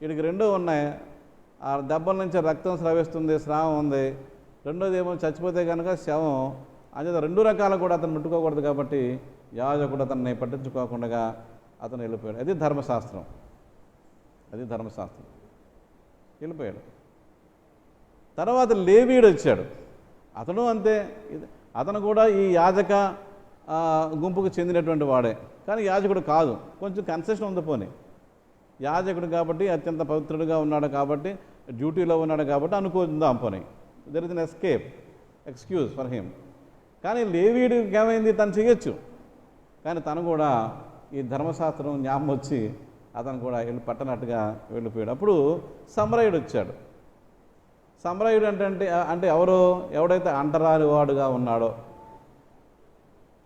వీడికి రెండూ ఉన్నాయి. ఆ దెబ్బల నుంచి రక్తం స్రవిస్తుంది, స్రావం ఉంది. రెండోది ఏమో చచ్చిపోతే కనుక శవం. అంచేత రెండు రకాలు కూడా అతను ముట్టుకోకూడదు కాబట్టి యాజకుడు అతన్ని పట్టించుకోకుండా అతను వెళ్ళిపోయాడు. అది ధర్మశాస్త్రం, వెళ్ళిపోయాడు. తర్వాత లేవీయుడు వచ్చాడు. అతను అంతే, అతను కూడా ఈ యాజక గుంపుకు చెందినటువంటి వాడే, కానీ యాజకుడు కాదు. కొంచెం కన్సెషన్ ఉంది. పోనీ యాజకుడు కాబట్టి, అత్యంత పవిత్రుడిగా ఉన్నాడు కాబట్టి, డ్యూటీలో ఉన్నాడు కాబట్టి అనుకుందాం. పోనీ there is an excuse for him. కానీ లేవీయుడికి ఏమైంది, తను చేయొచ్చు. కానీ తను కూడా ఈ ధర్మశాస్త్రం జ్ఞాపకం వచ్చి అతను కూడా వెళ్ళి పట్టనట్టుగా వెళ్ళిపోయాడు. అప్పుడు సమరయుడు వచ్చాడు. సమరయుడు అంటే ఎవడైతే అంటరాని వాడుగా ఉన్నాడో.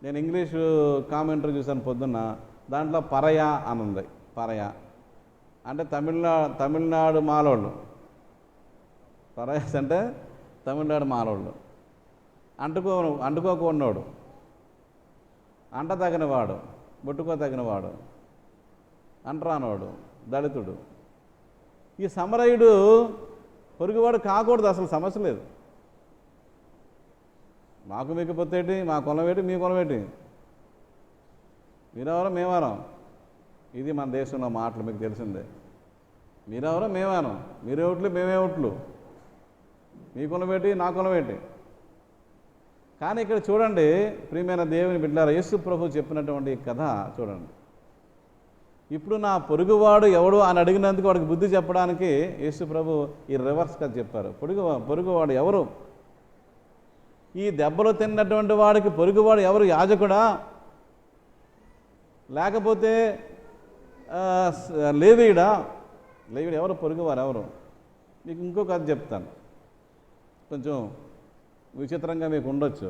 నేను ఇంగ్లీషు కామెంటరీ చూశాను పొద్దున్న, దాంట్లో పరయ అని ఉంది. పరయ అంటే తమిళనాడు మాలోళ్ళు. పరయస్ అంటే తమిళనాడు మాలోళ్ళు. అంటుకోకున్నవాడు, అంట తగినవాడు, ముట్టుకో తగినవాడు, అంటరానవాడు, దళితుడు. ఈ సమరయుడు పొరుగువాడు కాకూడదు, అసలు సమస్య లేదు. మాకు మీకు పొత్తేటి, మా కులం ఏంటి, మీ కులం ఏంటి, మీరెవరో మేవారం. ఇది మన దేశంలో మాటలు మీకు తెలిసిందే. మీరెవరో మేవారం, మీరే ఓట్లు మేమే ఓట్లు, మీ కులం ఏంటి, నా కులం ఏంటి. కానీ ఇక్కడ చూడండి ప్రియమైన దేవుని బిడ్డలారా, యేసు ప్రభు చెప్పినటువంటి కథ చూడండి. ఇప్పుడు నా పొరుగువాడు ఎవడు అని అడిగినందుకు వాడికి బుద్ధి చెప్పడానికి యేసు ప్రభు ఈ రివర్స్ కథ చెప్పారు. పొరుగువాడు ఎవరు? ఈ దెబ్బలు తిన్నటువంటి వాడికి పొరుగువాడు ఎవరు? యాజకుడా, లేకపోతే లేవీయుడా? లేవీయుడు ఎవరు? పొరుగువారు ఎవరు? మీకు ఇంకో కథ చెప్తాను, కొంచెం విచిత్రంగా మీకు ఉండొచ్చు.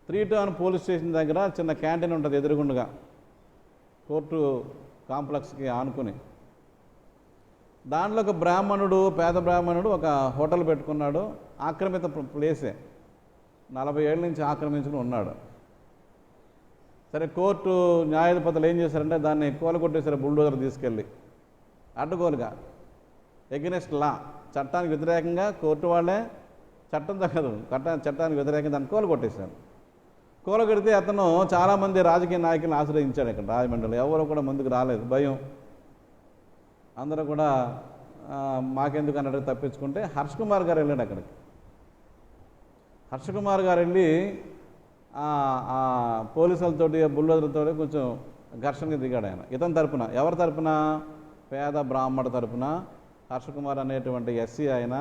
3 టౌన్ పోలీస్ స్టేషన్ దగ్గర చిన్న క్యాంటీన్ ఉంటుంది ఎదురుగుండగా, కోర్టు కాంప్లెక్స్కి ఆనుకుని. దాంట్లో ఒక బ్రాహ్మణుడు, పేద బ్రాహ్మణుడు ఒక హోటల్ పెట్టుకున్నాడు. ఆక్రమిత ప్లేసే, 40 ఏళ్ళ నుంచి ఆక్రమించుకుని ఉన్నాడు. సరే, కోర్టు న్యాయాధిపతులు ఏం చేశారంటే దాన్ని కూలగొట్టేశారు బుల్డోజర్ తీసుకెళ్ళి, అడ్డగోలుగా, ఎగెనెస్ట్ లా, చట్టానికి వ్యతిరేకంగా. కోర్టు వాళ్ళే చట్టం తగ్గదు, చట్టానికి వ్యతిరేకంగా దాన్ని కూలగొట్టేశారు. కూలగొడితే అతను చాలామంది రాజకీయ నాయకులను ఆశ్రయించాడు. ఇక్కడ రాజమండ్రిలో ఎవరు కూడా ముందుకు రాలేదు, భయం. అందరూ కూడా మాకెందుకు అన్నట్టు తప్పించుకుంటే హర్ష్ కుమార్ గారు వెళ్ళాడు అక్కడికి. హర్ష్ కుమార్ గారు వెళ్ళి పోలీసులతోటి, బుల్డోజర్లతో కొంచెం ఘర్షణగా దిగాడు ఆయన. ఇతని తరపున, ఎవరి తరపున? పేద బ్రాహ్మణ తరపున హర్ష్ కుమార్ అనేటువంటి ఎస్సీ, ఆయన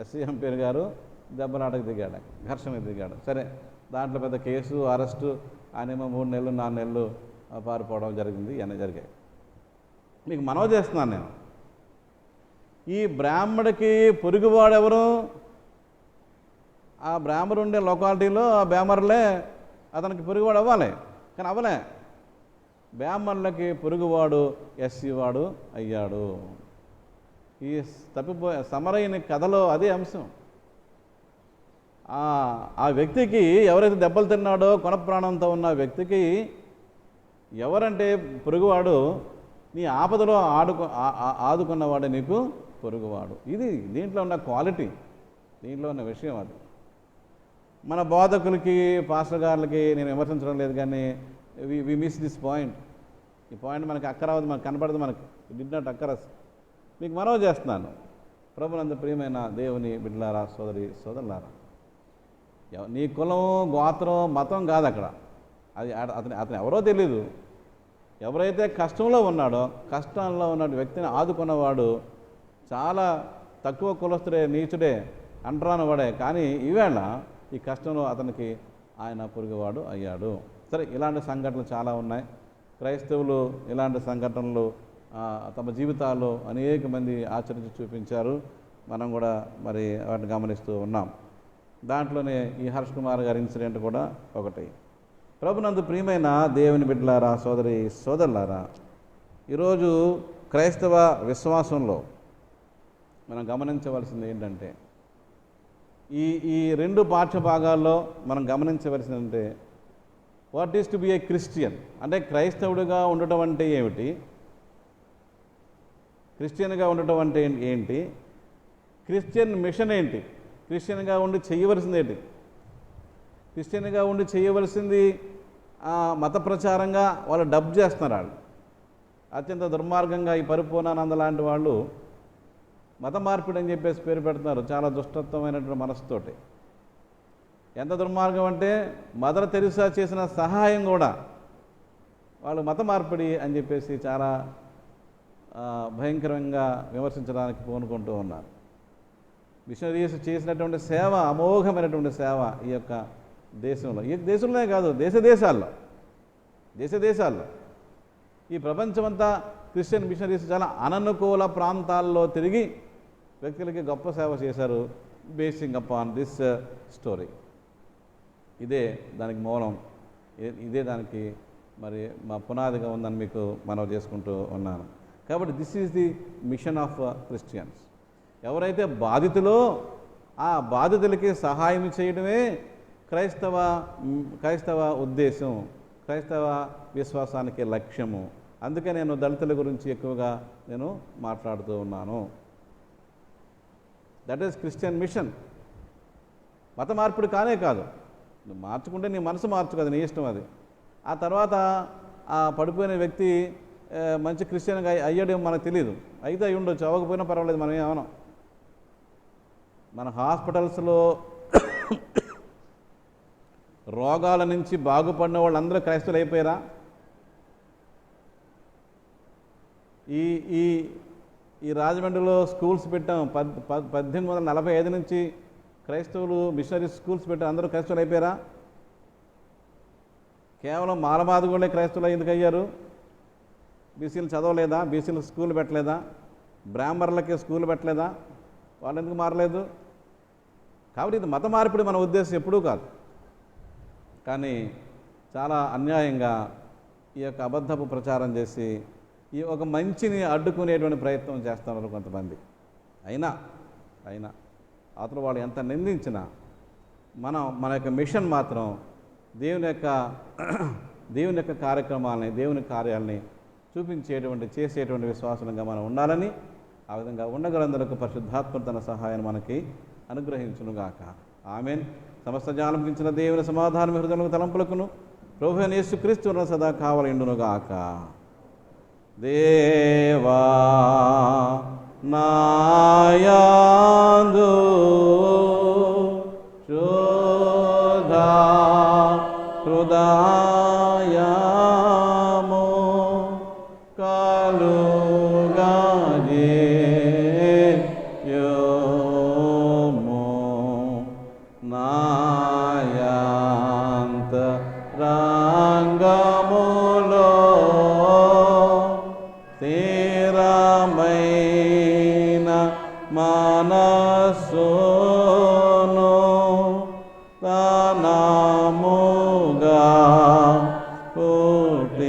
ఎస్సీ ఎంపీర్ గారు దెబ్బలాటకు దిగాడు, ఘర్షణకు దిగాడు. సరే, దాంట్లో పెద్ద కేసు, అరెస్టు. ఆయనేమో 3 నెలలు 4 నెలలు పారిపోవడం జరిగింది. ఇవన్నీ జరిగాయి. మీకు మనవి చేస్తున్నాను నేను, ఈ బ్రాహ్మడికి పొరుగువాడు ఎవరు? ఆ బ్రాహ్మడు ఉండే లొకాలిటీలో ఆ బ్రాహ్మణులే అతనికి పొరుగువాడు అవ్వాలి, కానీ అవ్వలే. బ్రాహ్మణులకి పొరుగువాడు ఎస్సీ వాడు అయ్యాడు. ఈ సమరయుని కథలో అదే అంశం. ఆ వ్యక్తికి, ఎవరైతే దెబ్బలు తిన్నాడో కొన ప్రాణంతో ఉన్న వ్యక్తికి ఎవరంటే పొరుగువాడు, నీ ఆపదలో ఆదుకున్నవాడే నీకు పొరుగువాడు. ఇది దీంట్లో ఉన్న క్వాలిటీ, దీంట్లో ఉన్న విషయం. అది మన బోధకులకి, పాస్టర్ గారులకి నేను విమర్శించడం లేదు, కానీ వి మిస్ దిస్ పాయింట్. ఈ పాయింట్ మనకి అక్కరవద్దు, మనకు కనపడదు, మనకి డిడ్ నాట్ అక్కరస్. మీకు మనవి చేస్తున్నాను, ప్రభునందు ప్రియమైన దేవుని బిడ్డలారా, సోదరి సోదరులారా, నీ కులం, గోత్రం, మతం కాదు అక్కడ. అది అతను ఎవరో తెలీదు. ఎవరైతే కష్టంలో ఉన్నాడో, కష్టంలో ఉన్న వ్యక్తిని ఆదుకున్నవాడు చాలా తక్కువ కులస్తుడే, నీచుడే, అంటరానివాడే. కానీ ఈవేళ ఈ కష్టంలో అతనికి ఆయన పొరుగువాడు అయ్యాడు. సరే, ఇలాంటి సంఘటనలు చాలా ఉన్నాయి. క్రైస్తవులు ఇలాంటి సంఘటనలు తమ జీవితాల్లో అనేక మంది ఆచరించి చూపించారు. మనం కూడా మరి వాటిని గమనిస్తూ ఉన్నాం. దాంట్లోనే ఈ హర్ష్ కుమార్ గారి ఇన్సిడెంట్ కూడా ఒకటి. ప్రభునందు ప్రియమైన దేవుని బిడ్డలారా, సోదరి సోదరులారా, ఈరోజు క్రైస్తవ విశ్వాసంలో మనం గమనించవలసింది ఏంటంటే, ఈ 2 పాఠ్య భాగాల్లో మనం గమనించవలసిందంటే, what is to be a Christian అంటే క్రైస్తవుడిగా ఉండటం అంటే ఏమిటి, క్రిస్టియన్గా ఉండటం అంటే ఏంటి, క్రిస్టియన్ మిషన్ ఏంటి, క్రిస్టియన్గా ఉండి చేయవలసింది ఏంటి? క్రిస్టియన్గా ఉండి చేయవలసింది మత ప్రచారంగా వాళ్ళు డబ్ చేస్తున్నారు. వాళ్ళు అత్యంత దుర్మార్గంగా ఈ పరిపూర్ణానంద లాంటి వాళ్ళు మత మార్పిడి అని చెప్పేసి పేరు పెడుతున్నారు, చాలా దుష్టత్వమైనటువంటి మనసుతోటి. ఎంత దుర్మార్గం అంటే మదర్ తెరిసా చేసిన సహాయం కూడా వాళ్ళు మత మార్పిడి అని చెప్పేసి చాలా భయంకరంగా విమర్శించడానికి పూనుకుంటూ ఉన్నారు. మిషనరీస్ చేసినటువంటి సేవ అమోఘమైనటువంటి సేవ ఈ యొక్క దేశంలో, ఈ దేశంలోనే కాదు దేశాల్లో ఈ ప్రపంచమంతా క్రిస్టియన్ మిషనరీస్ చాలా అననుకూల ప్రాంతాల్లో తిరిగి వ్యక్తులకి గొప్ప సేవ చేశారు. బేసింగ్ అపాన్ దిస్ స్టోరీ, ఇదే దానికి మూలం, ఇదే దానికి మరి మా పునాదిగా ఉందని మీకు మనవి చేసుకుంటూ ఉన్నాను. కాబట్టి this is the machine of Christians. ఎవరైతే బాధితులో ఆ బాధితులకి సహాయం చేయడమే క్రైస్తవ ఉద్దేశం, క్రైస్తవ విశ్వాసానికి లక్ష్యము. అందుకే నేను దళితుల గురించి ఎక్కువగా నేను మాట్లాడుతూ ఉన్నాను. That is Christian mission. మత మార్పిడి కానే కాదు, నువ్వు మార్చుకుంటే నీ మనసు మార్చు కదా, నీ ఇష్టం అది. ఆ తర్వాత ఆ పడిపోయిన వ్యక్తి మంచి క్రిస్టియన్గా అయ్యాడేమో మనకు తెలియదు, అయితే అయ్యి ఉండొచ్చు, అవ్వకపోయినా పర్వాలేదు, మనం ఏమనం. మన హాస్పిటల్స్లో రోగాల నుంచి బాగుపడిన వాళ్ళందరూ క్రైస్తవులు అయిపోయారా? ఈ ఈ ఈ రాజమండ్రిలో స్కూల్స్ పెట్టాం, 1845 నుంచి క్రైస్తవులు మిషనరీ స్కూల్స్ పెట్టాం, అందరూ క్రైస్తవులు అయిపోయారా? కేవలం మాలమాదిగోళ్ళే క్రైస్తవులు ఎందుకు అయ్యారు? బీసీలు చదవలేదా? బీసీలు స్కూల్ పెట్టలేదా? బ్రాహ్మణులకి స్కూల్ పెట్టలేదా? వాళ్ళు ఎందుకు మారలేదు? కాబట్టి ఇది మత మార్పిడి మన ఉద్దేశం ఎప్పుడూ కాదు. కానీ చాలా అన్యాయంగా ఈ యొక్క అబద్ధపు ప్రచారం చేసి ఈ ఒక మంచిని అడ్డుకునేటువంటి ప్రయత్నం చేస్తున్నారు కొంతమంది. అయినా అవతల వాళ్ళు ఎంత నిందించినా మన యొక్క మిషన్ మాత్రం దేవుని యొక్క కార్యక్రమాలని, దేవుని కార్యాలని చేసేటువంటి విశ్వాసంగా మనం ఉండాలని, ఆ విధంగా ఉండగలందరకు పరిశుద్ధాత్మ తన సహాయాన్ని మనకి అనుగ్రహించునుగాక. ఆమేన్. సమస్త జ్ఞానమించిన దేవుని సమాధానం హృదయంలో తలంపులకును ప్రభువైన యేసుక్రీస్తు సదా కావలిండునుగాక. దేవా నాయందు శోధా హృదయము కలుగజేయుము, నాయంతరంగములో స్థిరమైన మనస్సును తనముగా పుట్టించుము,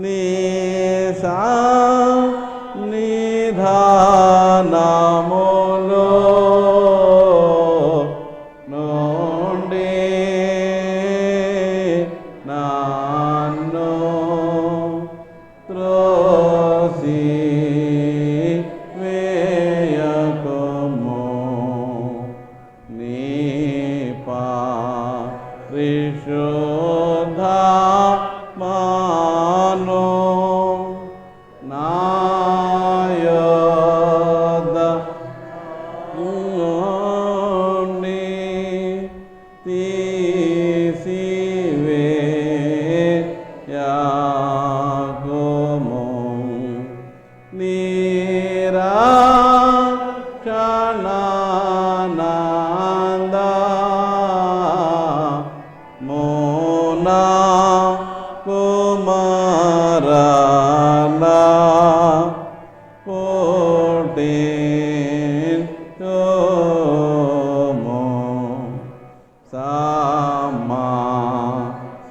నీ సన్నిధానములో నుండి నన్ను త్రోసి వేయకుము, నీ పరిశుద్ధాత్మను నా యొద్ద నుండి తీసివేయకుము, నిరాక్షణానందమున కుమారన పుట్టించుము,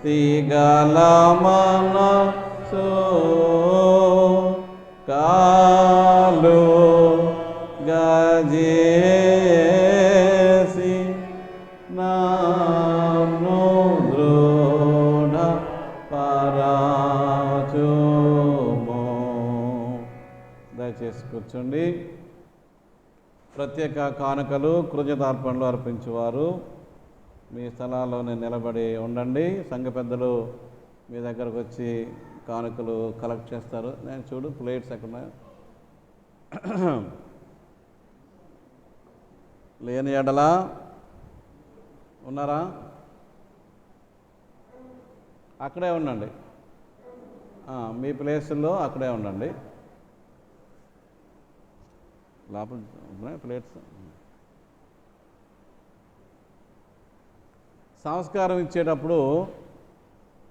సమాధిగల మనసు కలుగజేసి నన్ను దృఢపరచుము. కూర్చోండి. ప్రత్యేక కానుకలు కృతజ్ఞతార్పణలు అర్పించేవారు మీ స్థలాల్లోనే నిలబడి ఉండండి. సంఘ పెద్దలు మీ దగ్గరకు వచ్చి కానుకలు కలెక్ట్ చేస్తారు. నేను చూడు ప్లేట్స్ ఎక్కడ ఉన్నాయో. లేని ఎడలా ఉన్నారా? అక్కడే ఉండండి. మీ ప్లేసుల్లో అక్కడే ఉండండి. లోపల ఉన్నాయి ప్లేట్స్. సంస్కారం ఇచ్చేటప్పుడు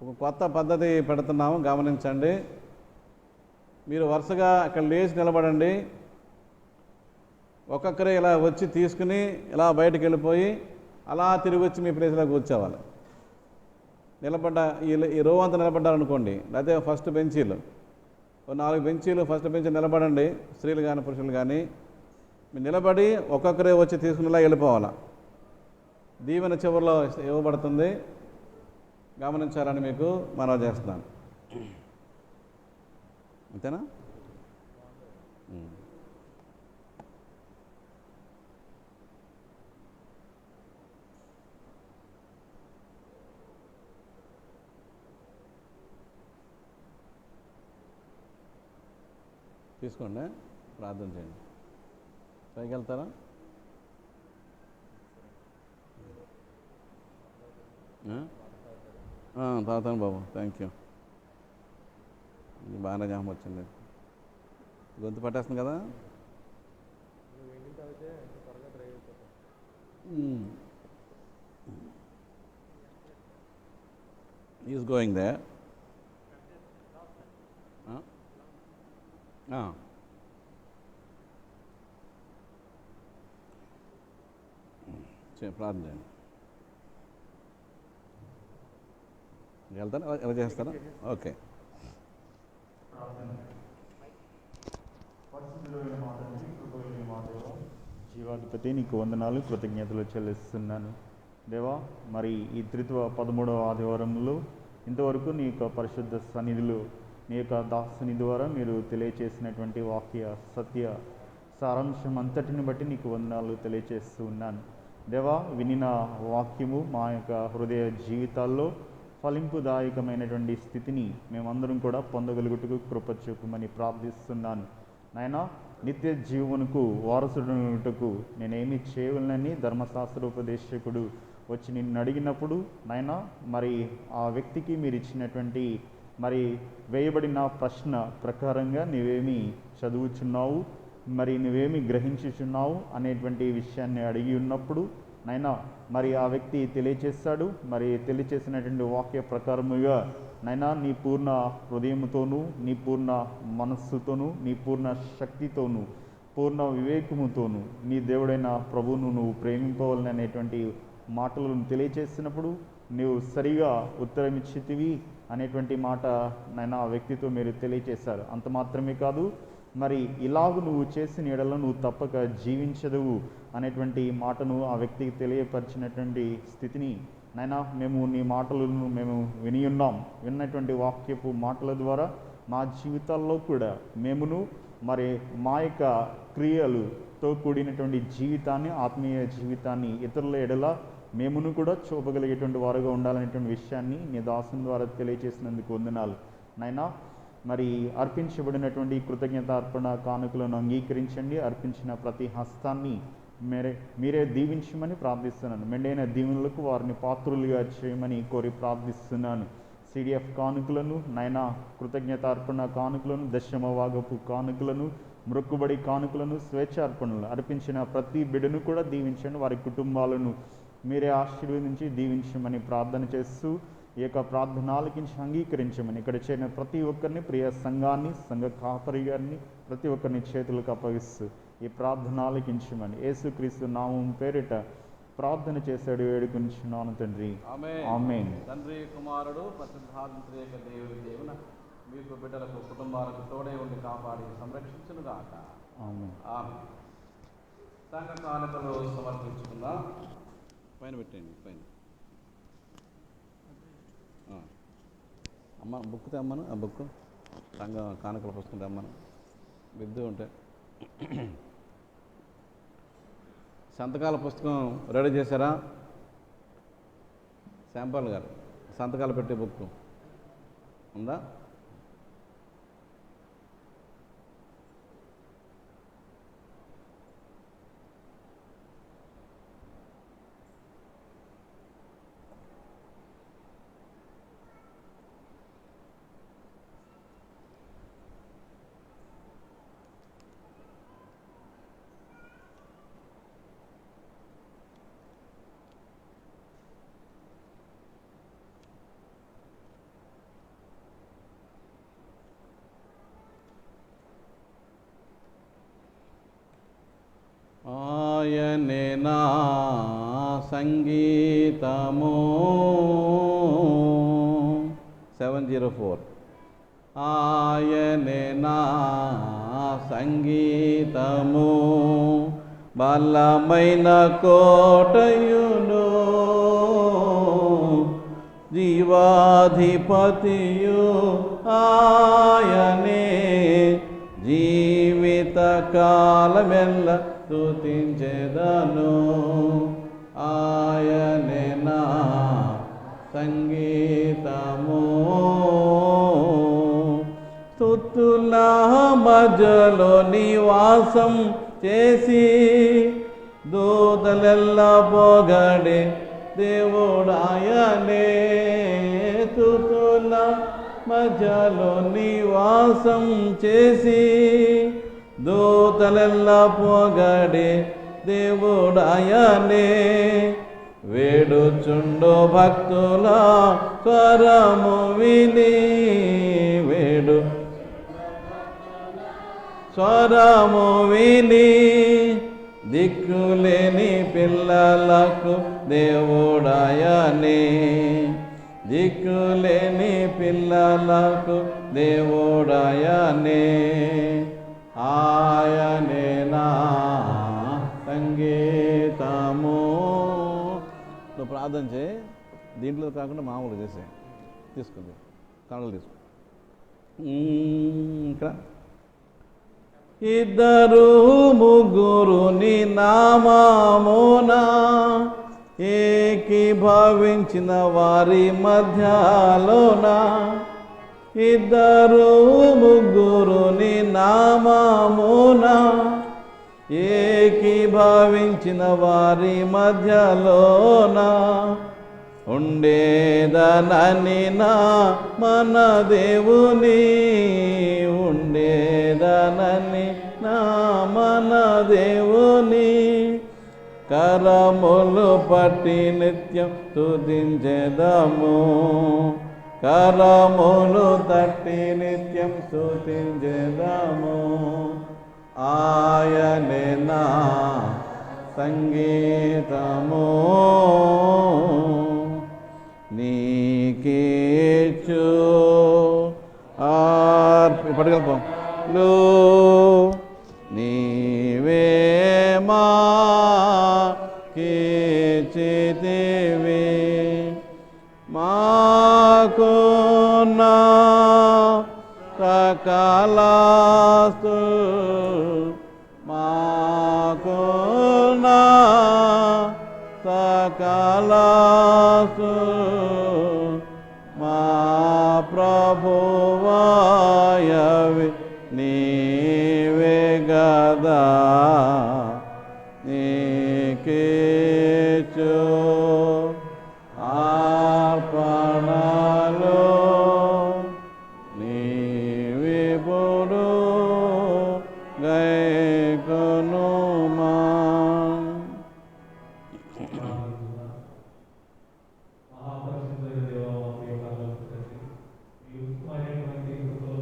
ఒక కొత్త పద్ధతి పెడుతున్నాము, గమనించండి. మీరు వరుసగా అక్కడ లేచి నిలబడండి. ఒక్కొక్కరే ఇలా వచ్చి తీసుకుని ఇలా బయటకు వెళ్ళిపోయి అలా తిరిగి వచ్చి మీ ప్లేస్లో కూర్చోవాలి. నిలబడ్డ ఈ రో అంతా నిలబడ్డారనుకోండి, లేకపోతే ఫస్ట్ బెంచీలు 4 బెంచీలు ఫస్ట్ బెంచ్ నిలబడండి. స్త్రీలు కానీ పురుషులు కానీ మీరు నిలబడి ఒక్కొక్కరే వచ్చి తీసుకునేలా వెళ్ళిపోవాలి. దీవెన చివరిలో ఇవ్వబడుతుంది, గమనించాలని మీకు మనవి చేస్తున్నాను. అంతేనా? తీసుకోండి, ప్రార్థన చేయండి. పైకి వెళ్తారా? తాగుతాను బాబు, థ్యాంక్ యూ. బాగానే జామ వచ్చింది. గొంతు పట్టేస్తుంది కదా. Is going they. ప్రార్థన చేయండి. వెళ్తారా? ఎలా చేస్తారా? ఓకే. జీవాధిపతి నీకు వందనాలు, కృతజ్ఞతలు చెల్లిస్తున్నాను దేవా. మరి ఈ 13వ ఆదివారంలో ఇంతవరకు నీ యొక్క పరిశుద్ధ సన్నిధిలో నీ యొక్క దాసుని ద్వారా మీరు తెలియచేసినటువంటి వాక్య సత్య సారాంశం అంతటిని బట్టి నీకు వందనాలు తెలియచేస్తూ ఉన్నాను దేవా. వినిన వాక్యము మా యొక్క హృదయ జీవితాల్లో ఫలింపుదాయకమైనటువంటి స్థితిని మేమందరం కూడా పొందగలుగుటకు కృప చూపమని ప్రార్థిస్తున్నాను నాయనా. నిత్య జీవమునకు వారసుడుటకు నేనేమి చేయవలనని ధర్మశాస్త్రోపదేశకుడు వచ్చి నిన్ను అడిగినప్పుడు నాయనా, మరి ఆ వ్యక్తికి మీరు ఇచ్చినటువంటి మరి వేయబడిన ప్రశ్న ప్రకారంగా నీవేమి చదువుచున్నావు, మరి నువ్వేమి గ్రహించుచున్నావు అనేటువంటి విషయాన్ని అడిగి ఉన్నప్పుడు నైనా మరి ఆ వ్యక్తి తెలియచేస్తాడు. మరి తెలియచేసినటువంటి వాక్య ప్రకారముగా నైనా నీ పూర్ణ హృదయముతోనూ, నీ పూర్ణ మనస్సుతోనూ, నీ పూర్ణ శక్తితోనూ, పూర్ణ వివేకముతోనూ నీ దేవుడైన ప్రభువును నువ్వు ప్రేమింపవాలని అనేటువంటి మాటలను తెలియచేసినప్పుడు నువ్వు సరిగా ఉత్తరం ఇచ్చితివి అనేటువంటి మాట నైనా ఆ వ్యక్తితో మీరు తెలియచేశారు. అంత మాత్రమే కాదు, మరి ఇలాగ నువ్వు చేసిన ఎడల నువ్వు తప్పక జీవించదువు అనేటువంటి మాటను ఆ వ్యక్తికి తెలియపరిచినటువంటి స్థితిని నైనా మేము నీ మాటలను మేము విన్నటువంటి వాక్యపు మాటల ద్వారా మా జీవితాల్లో కూడా మేమును మరి మా యొక్క క్రియలతో కూడినటువంటి జీవితాన్ని, ఆత్మీయ జీవితాన్ని ఇతరుల ఎడల మేమును కూడా చూపగలిగేటువంటి వారుగా ఉండాలనేటువంటి విషయాన్ని నీ దాసుని ద్వారా తెలియజేసినందుకు వందనాలు నైనా. మరి అర్పించబడినటువంటి కృతజ్ఞతార్పణ కానుకలను అంగీకరించండి. అర్పించిన ప్రతి హస్తాన్ని మీరే దీవించమని ప్రార్థిస్తున్నాను. మెండైన దీవెనలకు వారిని పాత్రులుగా చేయమని కోరి ప్రార్థిస్తున్నాను. సిడిఎఫ్ కానుకలను నైనా, కృతజ్ఞతార్పణ కానుకలను, దశమవాగపు కానుకలను, మొక్కుబడి కానుకలను, స్వేచ్ఛార్పణలు అర్పించిన ప్రతి బిడ్డను కూడా దీవించండి. వారి కుటుంబాలను మీరే ఆశీర్వదించి దీవించమని ప్రార్థన చేస్తూ ఈ యొక్క ప్రార్థన ఆలకించి అంగీకరించమని ఇక్కడ చేరిన ప్రతి ఒక్కరిని, ప్రియ సంఘాన్ని, సంఘ కాపరి గారిని ప్రతి ఒక్కరిని చేతులకు అప్పగిస్తూ ఈ ప్రార్థన ఆలకించమని యేసుక్రీస్తు నామం పేరిట ప్రార్థన చేశాడు, వేడుకొంచున్నాను తండ్రి. ఆమేన్. తండ్రి, కుమారుడు, పరిశుద్ధాత్మత్రియేక దేవున మీకు బిడ్డలకు కుటుంబాలకు తోడే ఉండి కాపాడి సంరక్షించునుగాక. ఆమేన్. సంఘ కానుకలు సమర్పించుకుందాం. పైన పెట్టండి, పైన అమ్మ బుక్ తెమ్మను. ఆ బుక్ సంఘ కానుకల పుస్తకం తెమ్మను. బిద్దు ఉంటే సంతకాల పుస్తకం రెడీ చేశారా? శాంపల్ గారు సంతకాలు పెట్టే బుక్ ఉందా? ఆయనే నా సంగీతము 704. ఆయనే నా సంగీతము బలమైన కోటయును జీవాధిపతియు ఆయనే జీవిత కాలమెల్ల స్తుతించెదను. ఆయనే నా సంగీతము స్తుతుల మధ్యలో నివాసం చేసి దూతలెల్లా పొగడే దేవుడాయనే. స్తుతుల మధ్యలో నివాసం చేసి దూతలెల్లా పొగడే దేవుడాయనే. వేడుచుండు భక్తుల స్వరము విని వేడు స్వరము విని దిక్కులేని పిల్లలకు దేవుడాయనే. దిక్కులేని పిల్లలకు దేవుడాయనే. ఆయనే నా సంగీతము. నువ్వు ప్రార్థన చేయి, దీంట్లో కాకుండా మామూలుగా చేసే తీసుకుంది కళలు తీసుకో. ఇక్కడ ఇద్దరు ముగ్గురుని నామమున ఏకీభవించిన వారి మధ్యలోన. ఇద్దరు ముగ్గురుని నామమున ఏకీభవించిన వారి మధ్యలోన ఉండేదనని నా మన దేవుని. ఉండేదనని నా మన దేవుని. కరములు పట్టి నిత్యం స్తుతించెదము. కరములు తట్టి నిత్యం స్తుతించెదము. ఆయనే నా సంగీతము నీకేచు పడగలపం నీవే మా కేచితివి మాకు నా సకలాస్తు మాకు నా సకలాస్తు మా ప్రభువాయవి నీవే గదా. నీకేచు అర్పణలో నీవిపుడు గైకొనుమా. మహాపరిశుద్ధుడైన దేవా, మా ప్రియ పరలోకపు తండ్రి, ఈ ఉత్తమమైనటువంటి కృపలో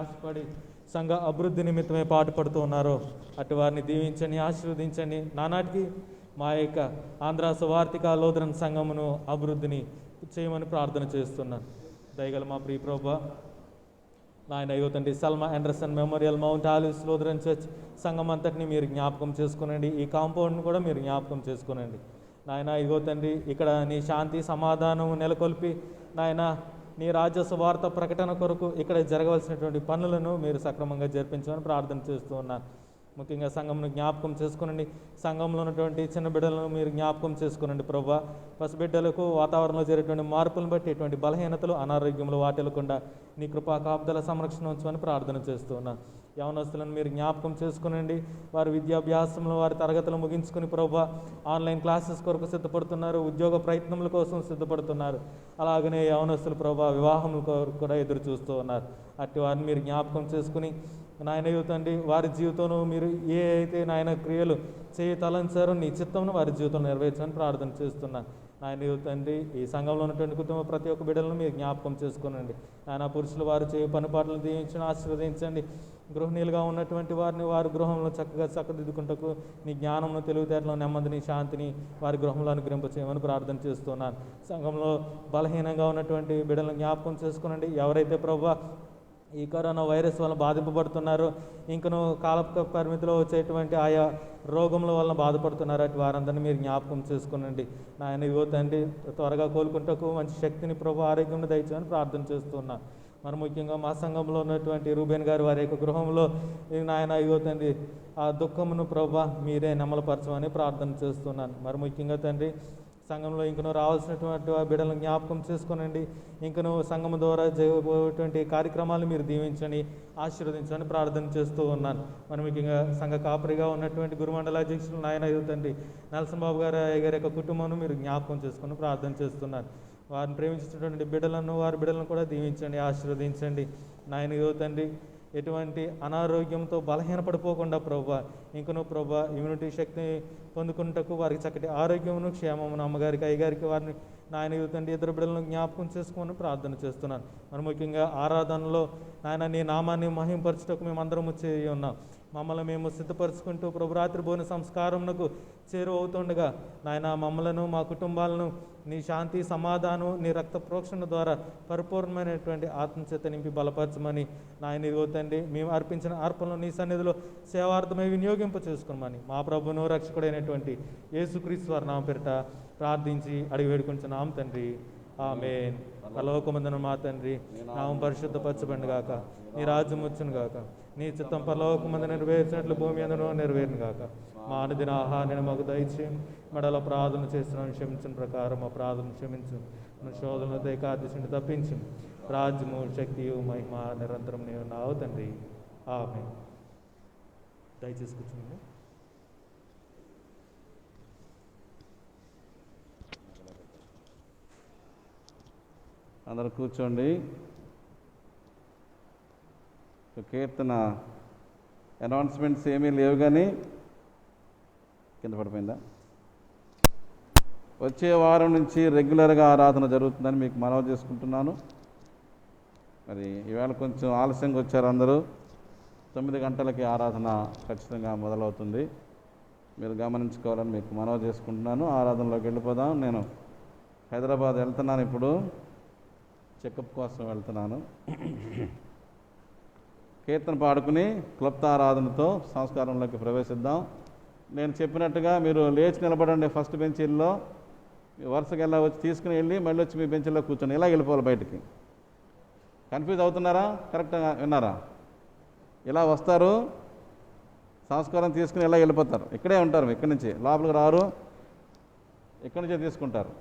ప్రయాసపడి సంఘ అభివృద్ధి నిమిత్తమే పాటుపడుతూ ఉన్నారో అటు వారిని దీవించండి, ఆశీర్వదించండి. నానాటికి మా యొక్క ఆంధ్ర సువార్తిక లోదరన్ సంఘమును అభివృద్ధిని చేయమని ప్రార్థన చేస్తున్నాను. దయగల మా ప్రియ ప్రభువా, నాయన యువతండి Salma Anderson Memorial Mount Olives Lutheran Church సంఘం అంతటిని మీరు జ్ఞాపకం చేసుకునండి. ఈ కాంపౌండ్ను కూడా మీరు జ్ఞాపకం చేసుకునండి. నాయన ఇదిగో తండ్రి, ఇక్కడ నీ శాంతి సమాధానం నెలకొల్పి నాయన నీ రాజ్య సువార్త ప్రకటన కొరకు ఇక్కడ జరగవలసినటువంటి పనులను మీరు సక్రమంగా జరిపించమని ప్రార్థన చేస్తూ ఉన్నాను. ముఖ్యంగా సంఘంను జ్ఞాపకం చేసుకునండి. సంఘంలో ఉన్నటువంటి చిన్న బిడ్డలను మీరు జ్ఞాపకం చేసుకునండి ప్రభువా. పసిబిడ్డలకు వాతావరణంలో జరిగేటువంటి మార్పులను బట్టి ఎటువంటి బలహీనతలు అనారోగ్యములు వాటిల్లకుండా నీ కృపా కాపుదల సంరక్షణ ఉంచమని ప్రార్థన చేస్తూ ఉన్నాను. యవనస్తులను మీరు జ్ఞాపకం చేసుకునండి. వారి విద్యాభ్యాసంలో వారి తరగతులు ముగించుకుని ప్రభువా ఆన్లైన్ క్లాసెస్ కొరకు సిద్ధపడుతున్నారు, ఉద్యోగ ప్రయత్నముల కోసం సిద్ధపడుతున్నారు. అలాగనే యవనస్తులు ప్రభువా వివాహం కొరకు కూడా ఎదురు చూస్తూ ఉన్నారు. అట్టి వారిని మీరు జ్ఞాపకం చేసుకుని నాయన తండ్రి వారి జీవితంలో మీరు ఏ అయితే నాయన క్రియలు చేయి తలంచారో నీ చిత్తంను వారి జీవితంలో నెరవేర్చని ప్రార్థన చేస్తున్నాను. నాయన తండ్రి ఈ సంఘంలో ఉన్నటువంటి కుటుంబ ప్రతి ఒక్క బిడ్డలను మీరు జ్ఞాపకం చేసుకునండి. నాయన పురుషులు వారు చేయ పని పాటలు దీవించండి, ఆశీర్వదించండి. గృహిణీలుగా ఉన్నటువంటి వారిని వారి గృహంలో చక్కగా చక్కదిద్దుకుంటకు నీ జ్ఞానంను, తెలివితేటలో నెమ్మదిని, శాంతిని వారి గృహంలో అనుగ్రహింప చేయమని ప్రార్థన చేస్తున్నాను. సంఘంలో బలహీనంగా ఉన్నటువంటి బిడ్డలను జ్ఞాపకం చేసుకునండి. ఎవరైతే ప్రభువా ఈ కరోనా వైరస్ వల్ల బాధింపబడుతున్నారు, ఇంకను కాల పరిమితిలో వచ్చేటువంటి ఆయా రోగముల వల్ల బాధపడుతున్నారు, అటు వారందరినీ మీరు జ్ఞాపకం చేసుకునండి. నాయన ఇదిగో తండ్రి త్వరగా కోలుకుంటకు మంచి శక్తిని ప్రభు ఆరోగ్యం దయచేయమని ప్రార్థన చేస్తున్నా. మరి ముఖ్యంగా మా సంఘంలో ఉన్నటువంటి రూబేన్ గారు వారి యొక్క గృహంలో నాయన ఇదిగో తండ్రి ఆ దుఃఖమును ప్రభు మీరే నెమలపరచమని ప్రార్థన చేస్తున్నాను. మరి ముఖ్యంగా తండ్రి సంఘంలో ఇంకను రావాల్సినటువంటి బిడ్డలను జ్ఞాపకం చేసుకునండి. ఇంకను సంఘం ద్వారా జరగబోయేటువంటి కార్యక్రమాలు మీరు దీవించండి, ఆశీర్వదించని ప్రార్థన చేస్తూ ఉన్నాను. మరి ముఖ్యంగా సంఘ కాపరిగా ఉన్నటువంటి గురుమండల అధ్యక్షులు నాయన తండ్రి నెల్సన్ బాబు గారి యొక్క కుటుంబాన్ని మీరు జ్ఞాపకం చేసుకుని ప్రార్థన చేస్తున్నాను. వారిని ప్రేమించినటువంటి బిడ్డలను, వారి బిడ్డలను కూడా దీవించండి, ఆశీర్వదించండి. నాయన తండ్రి ఎటువంటి అనారోగ్యంతో బలహీనపడిపోకుండా ప్రభా ఇంకనూ ప్రభా ఇమ్యూనిటీ శక్తిని పొందుకుంటకు వారికి చక్కటి ఆరోగ్యమును, క్షేమమును అమ్మగారికి, అయ్యగారికి వారిని నాయన తండ్రి ఇద్దరు బిడ్డలను జ్ఞాపకం చేసుకోమని ప్రార్థన చేస్తున్నాను. మరి ముఖ్యంగా ఆరాధనలో నాయన నీ నామాన్ని మహింపరచుటకు మేమందరము చేరి ఉన్నాం. మమ్మల్ని మేము సిద్ధపరచుకుంటూ ప్రభు రాత్రి భోజన సంస్కారమునకు చేరువవుతుండగా నాయన మమ్మలను, మా కుటుంబాలను నీ శాంతి సమాధానం, నీ రక్త ప్రోక్షణ ద్వారా పరిపూర్ణమైనటువంటి ఆత్మచేత నింపి బలపరచమని నాయన ఇదిగో తండ్రి మేము అర్పించిన అర్పణలు నీ సన్నిధిలో సేవార్థమై వినియోగింప చేసుకోమని మా ప్రభువును రక్షకుడైనటువంటి యేసుక్రీస్తు వారి నామం పేరిట ప్రార్థించి అడిగి వేడుకుంటున్నాం తండ్రి, ఆమేన్. పరలోకమందున మా తండ్రి నామం పరిశుద్ధపరచబడిన గాక, నీ రాజ్యం వచ్చును గాక, నీ చిత్తం పరలోకమందు నెరవేర్చినట్లు భూమి అందును నెరవేరును గాక. మా అనుదిన ఆహారాన్ని మాకు దయచేయం, మెడల ప్రార్థన చేస్తున్నాను క్షమించిన ప్రకారం మా ప్రార్థన క్షమించు, మన శోధనలు దయకార్దించి తప్పించు. రాజ్యము, శక్తియు, మహిమ నిరంతరం నేను నావు తండ్రి, ఆమేన్. దయచేసి కూర్చుంది. అందరు కూర్చోండి. కీర్తన అనౌన్స్మెంట్స్ ఏమీ లేవు, కానీ కింద పడిపోయిందా? వచ్చే వారం నుంచి రెగ్యులర్గా ఆరాధన జరుగుతుందని మీకు మనవి చేసుకుంటున్నాను. మరి ఈవేళ కొంచెం ఆలస్యంగా వచ్చారు అందరూ. 9 గంటలకి ఆరాధన ఖచ్చితంగా మొదలవుతుంది, మీరు గమనించుకోవాలని మీకు మనవి చేసుకుంటున్నాను. ఆరాధనలోకి వెళ్ళిపోదాం. నేను హైదరాబాద్ వెళ్తున్నాను, ఇప్పుడు చెకప్ కోసం వెళ్తున్నాను. కీర్తన పాడుకుని క్లుప్త ఆరాధనతో సంస్కారంలోకి ప్రవేశిద్దాం. నేను చెప్పినట్టుగా మీరు లేచి నిలబడండి. ఫస్ట్ బెంచీల్లో వరుసగా ఎలా వచ్చి తీసుకుని వెళ్ళి మళ్ళీ వచ్చి మీ బెంచీల్లో కూర్చొని ఇలా వెళ్ళిపోవాలి బయటికి. కన్ఫ్యూజ్ అవుతున్నారా? కరెక్ట్గా విన్నారా? ఇలా వస్తారు, సంస్కారం తీసుకుని ఇలా వెళ్ళిపోతారు. ఇక్కడే ఉంటారు, ఇక్కడి నుంచి లోపలికి రారు, ఇక్కడి నుంచే తీసుకుంటారు.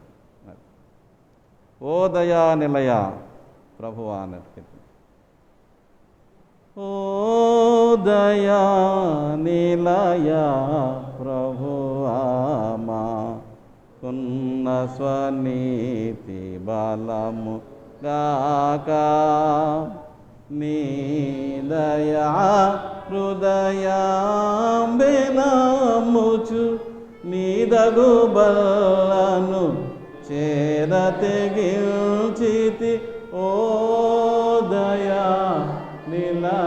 ఓ దయా నిలయ ప్రభువా అన్నట్టు. ఓ దయా నిలయ ప్రభువా మాకున్న స్వనీతి బలము గాక, నీ దయా హృదయాంబెనముచు నీదగు బలను చేరతెగిల్చితి. ఓ దయా నిలయ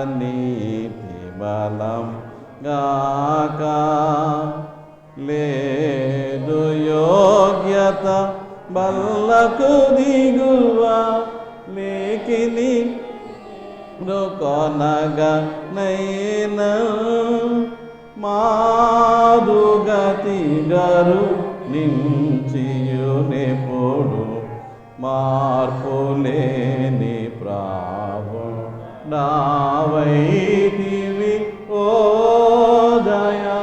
స్వనీతి బలం గాక లేదు యోగ్యత బల్లకు దిగువ లేకిని కొనగా నైన మారుగతి గరు నించియునెప్పుడు మార్పు లేని ప్రావు నావైతివి ఓ దయా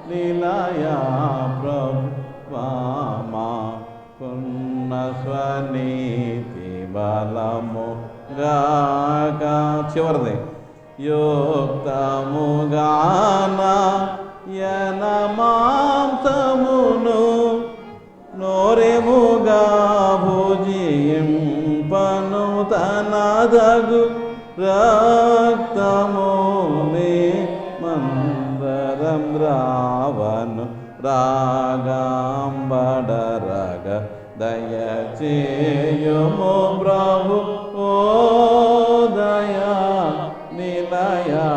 నిలయా ప్రభుమా కున్న స్వనీతి బలము గాక చివరిది యుక్తముగాన యనమాంసమును నోరెముగా భుజింపను తనదగు రక్తము మే మందరం రావను రాగంబడరగ దయచేయుము ప్రభు ఓ దయా నిలయా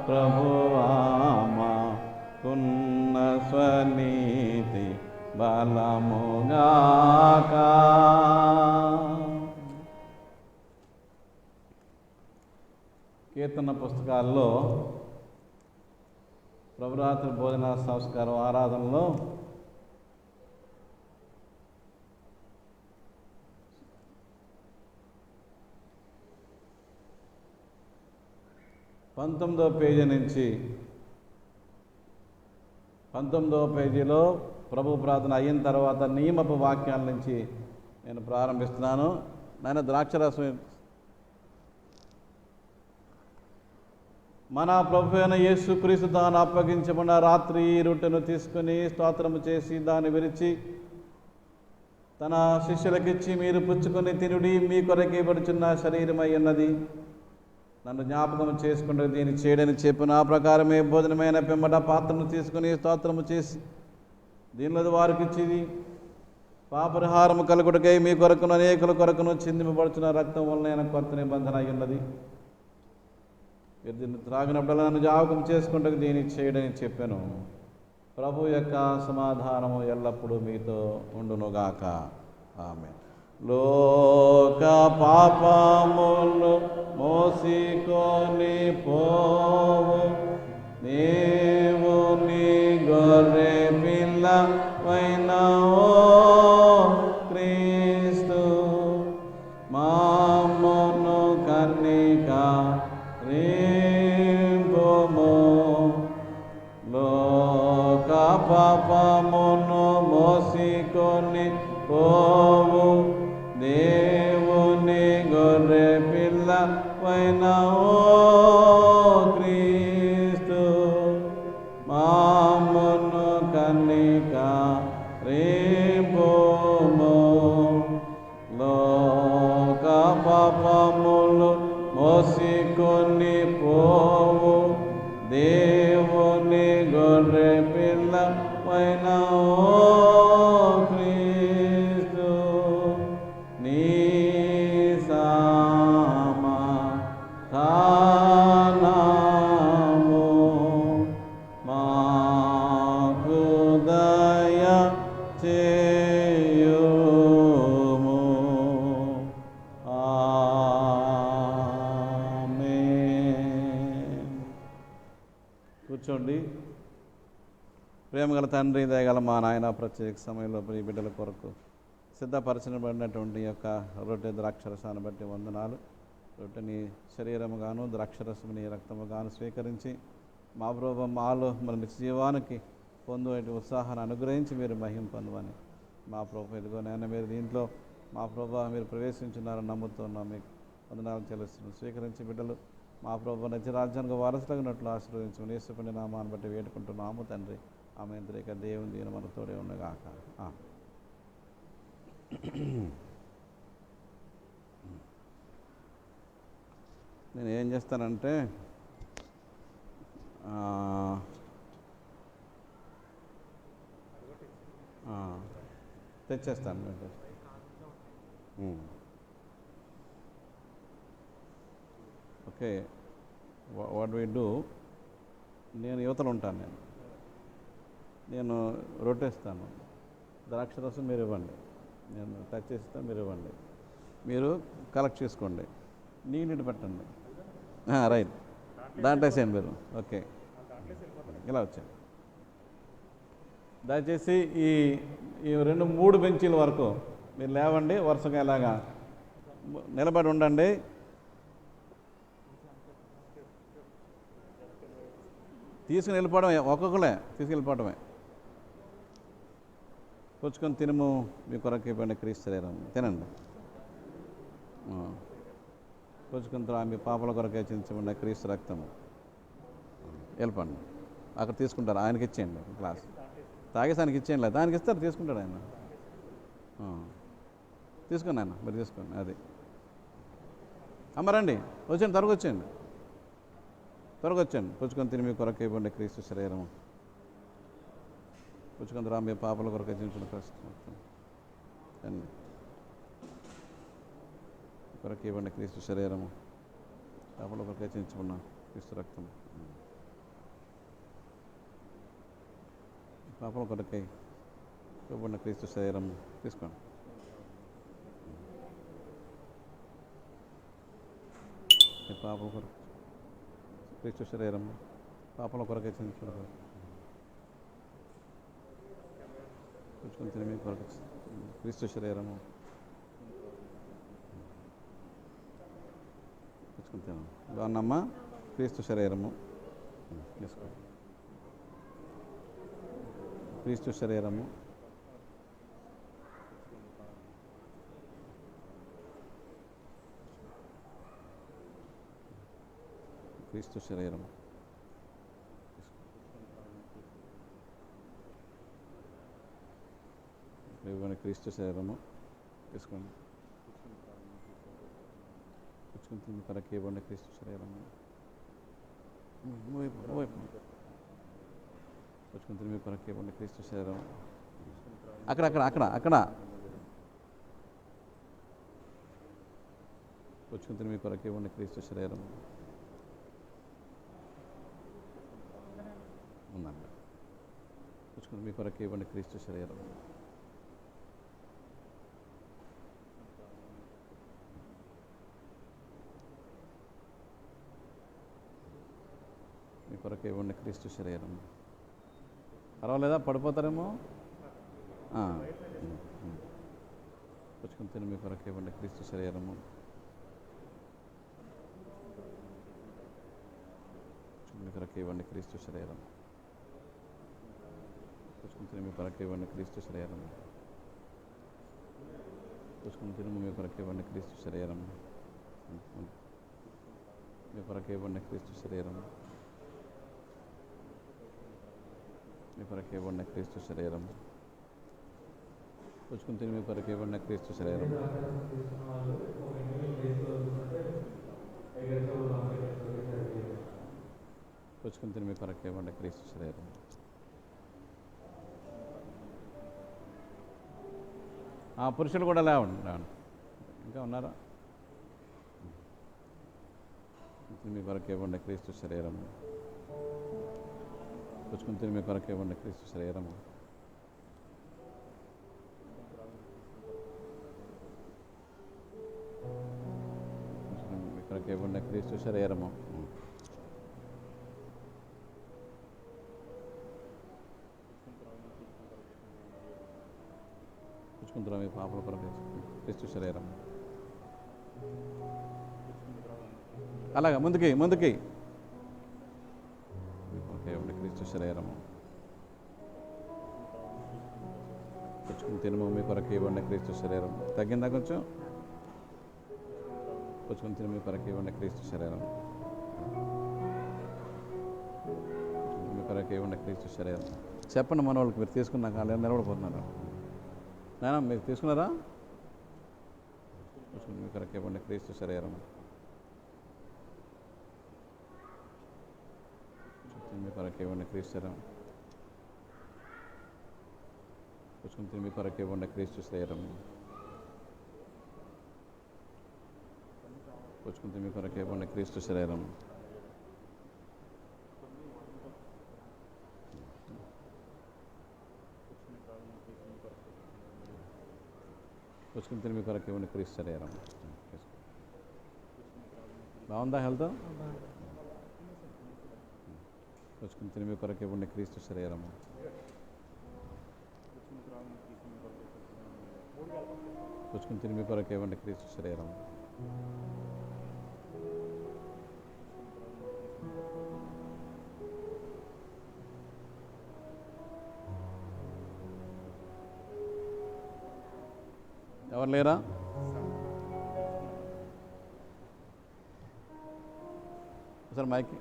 ప్రభువామా కున్న స్వనీతి బలముగాక. కీర్తన పుస్తకాల్లో ప్రభురాత్రి భోజన సంస్కారం ఆరాధనలో పేజీ నుంచి 19వ పేజీలో ప్రభు ప్రార్థన అయిన తర్వాత నియమపు వాక్యాల నుంచి నేను ప్రారంభిస్తున్నాను. నేను ద్రాక్షరసం మన ప్రభు అయిన యేసుక్రీస్తు తాను అప్పగించబడిన రాత్రి రొట్టెను తీసుకుని స్తోత్రము చేసి దాన్ని విరిచి తన శిష్యులకిచ్చి మీరు పుచ్చుకొని తినుడి, మీ కొరకే పడుచున్న శరీరమై ఉన్నది, నన్ను జ్ఞాపకం చేసుకుంటూ దీన్ని చేయడని చెప్పిన ఆ ప్రకారమే భోజనమైన పిమ్మట పాత్రను తీసుకుని స్తోత్రము చేసి దీనిలో వారికి ఇచ్చింది. పాపరిహారము కలుగుటకై మీ కొరకును అనేకుల కొరకును చిందింపబడుచున్న రక్తం వలన కొత్త నిబంధన అయి ఉన్నది. మీరు దీన్ని త్రాగినప్పుడల్లా నన్ను జ్ఞాపకం చేసుకుంటూ దీన్ని చేయడని చెప్పాను. ప్రభు యొక్క సమాధానము ఎల్లప్పుడూ మీతో ఉండునుగాక. ఆమేన్. లోక పాపములు మోసికొని పోవు దేవుని గొర్రె పిల్లవైన ఓ క్రీస్తు మామను కన్నికరింపుము. లోక పాపమును మోసికొని పోవు దేవుని గొర్రె పిల్లవైన ఓ క్రీస్తు మామను కన్నికరింపుము. లోక పాపములు మోసికొని పోవు దేవుని గొర్రె పిల్లవైన ఓ క్రీస్తు నీ సమాధానము మాకు దయ చేయుము. ఆమేన్. కూర్చోండి. ప్రేమగల తండ్రి, దయగల మా నాయన, ప్రత్యేక సమయంలో ఈ బిడ్డల కొరకు సిద్ధపరచబడినటువంటి యొక్క రొట్టె ద్రాక్షరసాన్ని బట్టి వందనాలు. రొట్టెని శరీరముగాను ద్రాక్షరసముని రక్తముగాను స్వీకరించి మా ప్రభు మాలో మన నిత్యజీవానికి పొందే ఉత్సాహాన్ని అనుగ్రహించి మీరు మహిమ పొందమని మా ప్రభు ఎదుగో నేను మీరు దీంట్లో మా ప్రభు మీరు ప్రవేశించున్నారని నమ్ముతున్నాం. మీకు వందనాలు చెల్లిస్తున్నాం. స్వీకరించి బిడ్డలు మా ప్రభు నిత్య రాజ్యానికి వారసులగినట్లు ఆశీర్వదించమని యేసుపండి నామాన్ని బట్టి వేడుకుంటున్నాము తండ్రి. ఆమె త్రేక దేవుని దీని మన తోడే ఉండగాక. నేను ఏం చేస్తానంటే తెచ్చేస్తాను మీకు. ఓకే, వాట్ వి డూ, నేను యువతలు ఉంటాను, నేను రొట్టేస్తాను, ద్రాక్షరసం మీరు ఇవ్వండి, నేను టచ్ చేస్తాను మీరు ఇవ్వండి, మీరు కలెక్ట్ చేసుకోండి, నీళ్ళు పెట్టండి. రైట్, దాంట్లో వేసేయండి మీరు. ఓకే, ఇలా వచ్చాను. దయచేసి ఈ 2-3 బెంచీల వరకు మీరు లేవండి, వరుసగా ఇలాగా నిలబడి ఉండండి. తీసుకుని వెళ్ళిపోవడమే, ఒక్కొక్కలే తీసుకెళ్ళిపోవడమే. పుచ్చుకొని తినుము మీ కొరకు ఇవ్వండి క్రీస్తు శరీరం, తినండి. పుచ్చుకొని మీ పాపల కొరకే చించబడిన క్రీస్తు రక్తము, వెళ్ళిపోండి. అక్కడ తీసుకుంటారు, ఆయనకి ఇచ్చేయండి గ్లాస్, తాగేసి ఆయనకి ఇచ్చేయండి. లేదు దానికి ఇస్తారు, తీసుకుంటాడు ఆయన. తీసుకోండి ఆయన, మీరు తీసుకోండి. అది అమ్మరండి, వచ్చేయండి, త్వరగా వచ్చేయండి, త్వరగా వచ్చేయండి. పుచ్చుకొని తిని మీ కొరకు ఇవ్వండి క్రీస్తు శరీరము, పుచ్చుకొని మీ పాపల కొరకు చించిన క్రీస్తు రక్తం, కొరకు ఇవ్వండి క్రీస్తు శరీరము, పాపల కొరకు చించుకున్న క్రీస్తు రక్తం, పాపల కొరకై ఇవ్వబడిన క్రీస్తు శరీరం తీసుకోండి. పాపల కొరకు క్రీస్తు శరీరం, పాపల కొరకై చించుకున్న పుచ్చుకొని తిని మీ కొరకు క్రీస్తు శరీరము, పుచ్చుకొని తిన. బాగున్నమ్మా, క్రీస్తు శరీరము తీసుకోండి. క్రీస్తు శరీరము, క్రీస్తు శరీరము, ఇవ్వండి క్రీస్తు శరీరము తీసుకోండి. పుచ్చుకొని కొరకు ఇవ్వండి క్రీస్తు శరీరము, పుచ్చుకొని తిని మీ కొరకు ఇవ్వండి క్రీస్తు శరీరం. అక్కడ అక్కడ అక్కడ అక్కడ పుచ్చుకొని తిని మీ కొరకు ఇవ్వండి క్రీస్తు శరీరం ఉందండి. పుచ్చుకొని మీ కొరకు ఇవ్వండి క్రీస్తు శరీరం, మీ కొరకు ఇవ్వండి క్రీస్తు శరీరం. పర్వాలేదా, పడిపోతారేమో. పుచ్చుకొని తిని మీ కొరకు ఇవ్వండి క్రీస్తు శరీరము, మీ కొరకు ఇవ్వండి క్రీస్తు శరీరం, పుచ్చుకొని తిని మీ కొరకు ఇవ్వండి క్రీస్తు శరీరం, పుచ్చుకొని తిని మీ కొరకు ఇవ్వండి క్రీస్తు శరీరం, మీ కొరకు ఇవ్వండి క్రీస్తు శరీరం, మీ కొరకు ఇవ్వండి క్రీస్తు శరీరం, పుచ్చుకొని తిని మీ కొరకు ఇవ్వండి క్రీస్తు శరీరం, పుచ్చుకొని తిని మీ కొరకు ఇవ్వండి క్రీస్తు శరీరం. పురుషులు కూడా లేవండి, ఇంకా ఉన్నారా? మీ కొరకు ఇవ్వండి క్రీస్తు శరీరము, పుచ్చుకొని తిని మీ కొరకు ఇవ్వండి క్రీస్తు శరీరము, మీ కొరకు ఇవ్వండి క్రీస్తు శరీరము, పుచ్చుకుంటున్నా మీ పాపల కొరకు క్రీస్తు శరీరం. అలాగా ముందుకి ముందుకి ఇవ్వండి క్రీస్తు శరీరము, పుచ్చుకుని తినము మీ కొరకు ఇవ్వండి క్రీస్తు శరీరం. తగ్గిందా కొంచెం? పుచ్చుకుని తిని మీ కొరకు ఇవ్వండి క్రీస్తు శరీరం, మీ కొరకు ఇవ్వండి క్రీస్తు శరీరం. చెప్పండి మన వాళ్ళకి, మీరు తీసుకున్నాక వాళ్ళు నిలబడిపోతున్నారు. నాయన మీరు తీసుకున్నారా? పుచ్చుకుని మీ కొరకు ఇవ్వండి క్రీస్తు శరీరం, మీ కొరకు ఇవ్వండి క్రీస్తు శరీరం, పుచ్చుకుని తిని మీ కొరకు ఇవ్వండి క్రీస్తు శరీరం, పుచ్చుకుని తిని మీ కొరకు ఇవ్వండి క్రీస్తు శరీరం, పుచ్చుకుని తిని మీ కొరకు ఇవ్వండి క్రీస్తు శరీరం. బాగుందా హెల్త్? పుచ్చుకుని తిని మీ కొరకు ఇవ్వండి క్రీస్తు శరీరము. పుచ్చుకుని తిని మీ కొరకు ఇవ్వండి క్రీస్తు శరీరం. ఎవరు లేరా? సార్ మైక్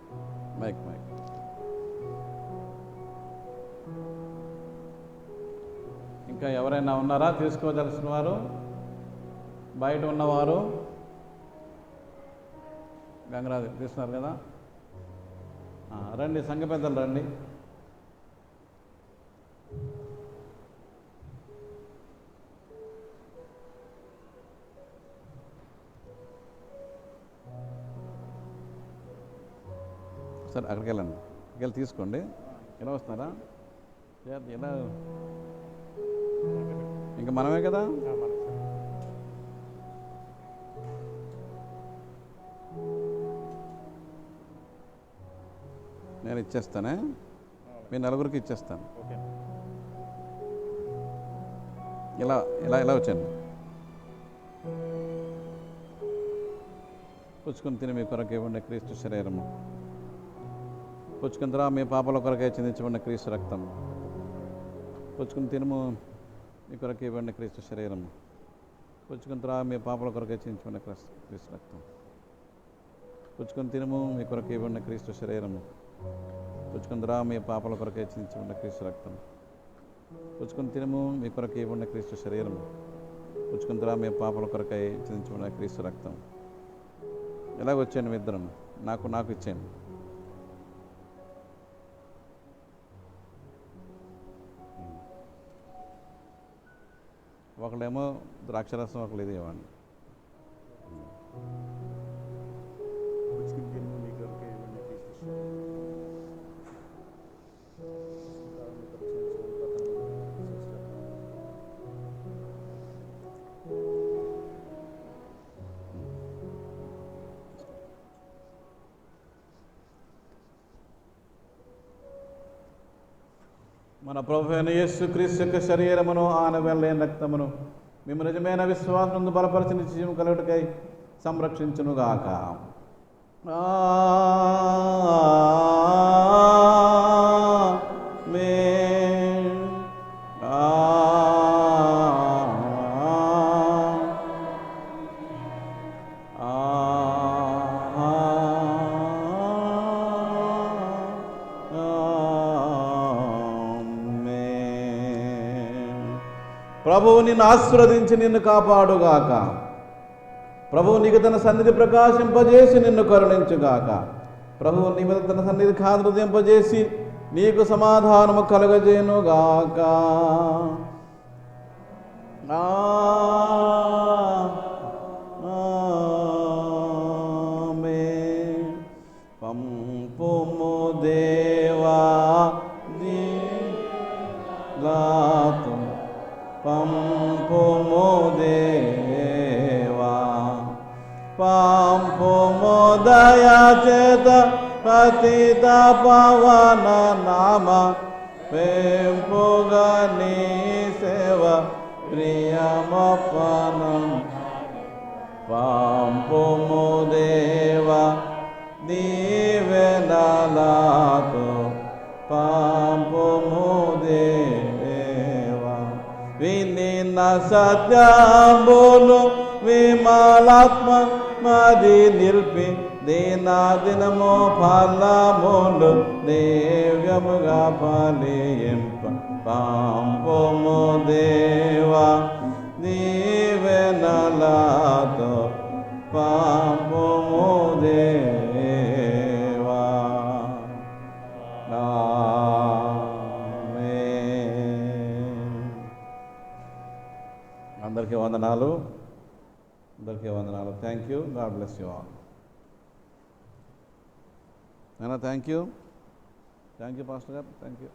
మైక్ మైక్ ఇంకా ఎవరైనా ఉన్నారా తీసుకోదలసిన వారు? బయట ఉన్నవారు గంగరాజు తీస్తున్నారు కదా, రండి సంఘ పెద్దలు రండి. సరే అక్కడికి వెళ్ళండి, వెళ్ళి తీసుకోండి. ఎలా వస్తున్నారా? ఎలా ఇంకా మనమే కదా. నేను ఇచ్చేస్తానే, మీ నలుగురికి ఇచ్చేస్తాను. ఇలా ఇలా ఇలా వచ్చాను. పుచ్చుకుని తిని మీ కొరకు ఇవ్వండి క్రీస్తు శరీరము. పుచ్చుకుని మీ పాపల కొరకే చిందించబడిన క్రీస్తు రక్తం. పుచ్చుకుని తినుము మీ కొరకు ఇవ్వండి క్రీస్తు శరీరము. పుచ్చుకుని మీ పాపల కొరకే చిందించబడిన క్రీస్తు రక్తం. పుచ్చుకుని తినుము మీ కొరకు ఇవ్వండి క్రీస్తు శరీరము. పుచ్చుకుని మీ పాపల కొరకే చిందించబడిన క్రీస్తు రక్తం. పుచ్చుకుని తినుము మీ కొరకు ఇవ్వండి క్రీస్తు శరీరము. పుచ్చుకుని మీ పాపల కొరకై చిందించబడిన క్రీస్తు రక్తం. ఎలాగ వచ్చాను మీ ఇద్దరు? నాకు ఇచ్చాను. ఒకళ్ళేమో ద్రాక్షరసం, ఒకళ్ళు ఇది ఇవ్వండి. మన ప్రభువైన యేసుక్రీస్తు యొక్క శరీరమును ఆయన వెళ్ళలేని రక్తమును మేము నిజమైన విశ్వాసం బలపరిచి నిత్యజీవం కలుగుటకై సంరక్షించునుగాక. ప్రభువు నిన్ను ఆశీర్వదించి నిన్ను కాపాడుగాక. ప్రభువు నీకు తన సన్నిధి ప్రకాశింపజేసి నిన్ను కరుణించుగాక. ప్రభువు నీ మీద తన సన్నిధి కాంతింపజేసి నీకు సమాధానము కలుగజేయునుగాక. పంపుము దేవా దీలాతు పంపుము దేవా పంపుము దయాచేత పతిత పవన నామ పెంపుగా నీ సేవ ప్రియమపనం పంపుము దేవా దీవెనలతో పంపుము దేవా వినిన సత్యంబులు విమలాత్మ మది నిల్పి దినదినము ఫలములు దివ్యముగా ఫలింప పంపుము దేవా దీవెనలతో పంపుము దేవా. అందరికీ వందనాలు. Thank you. God bless you all. Thank you pastor గారు. Thank you.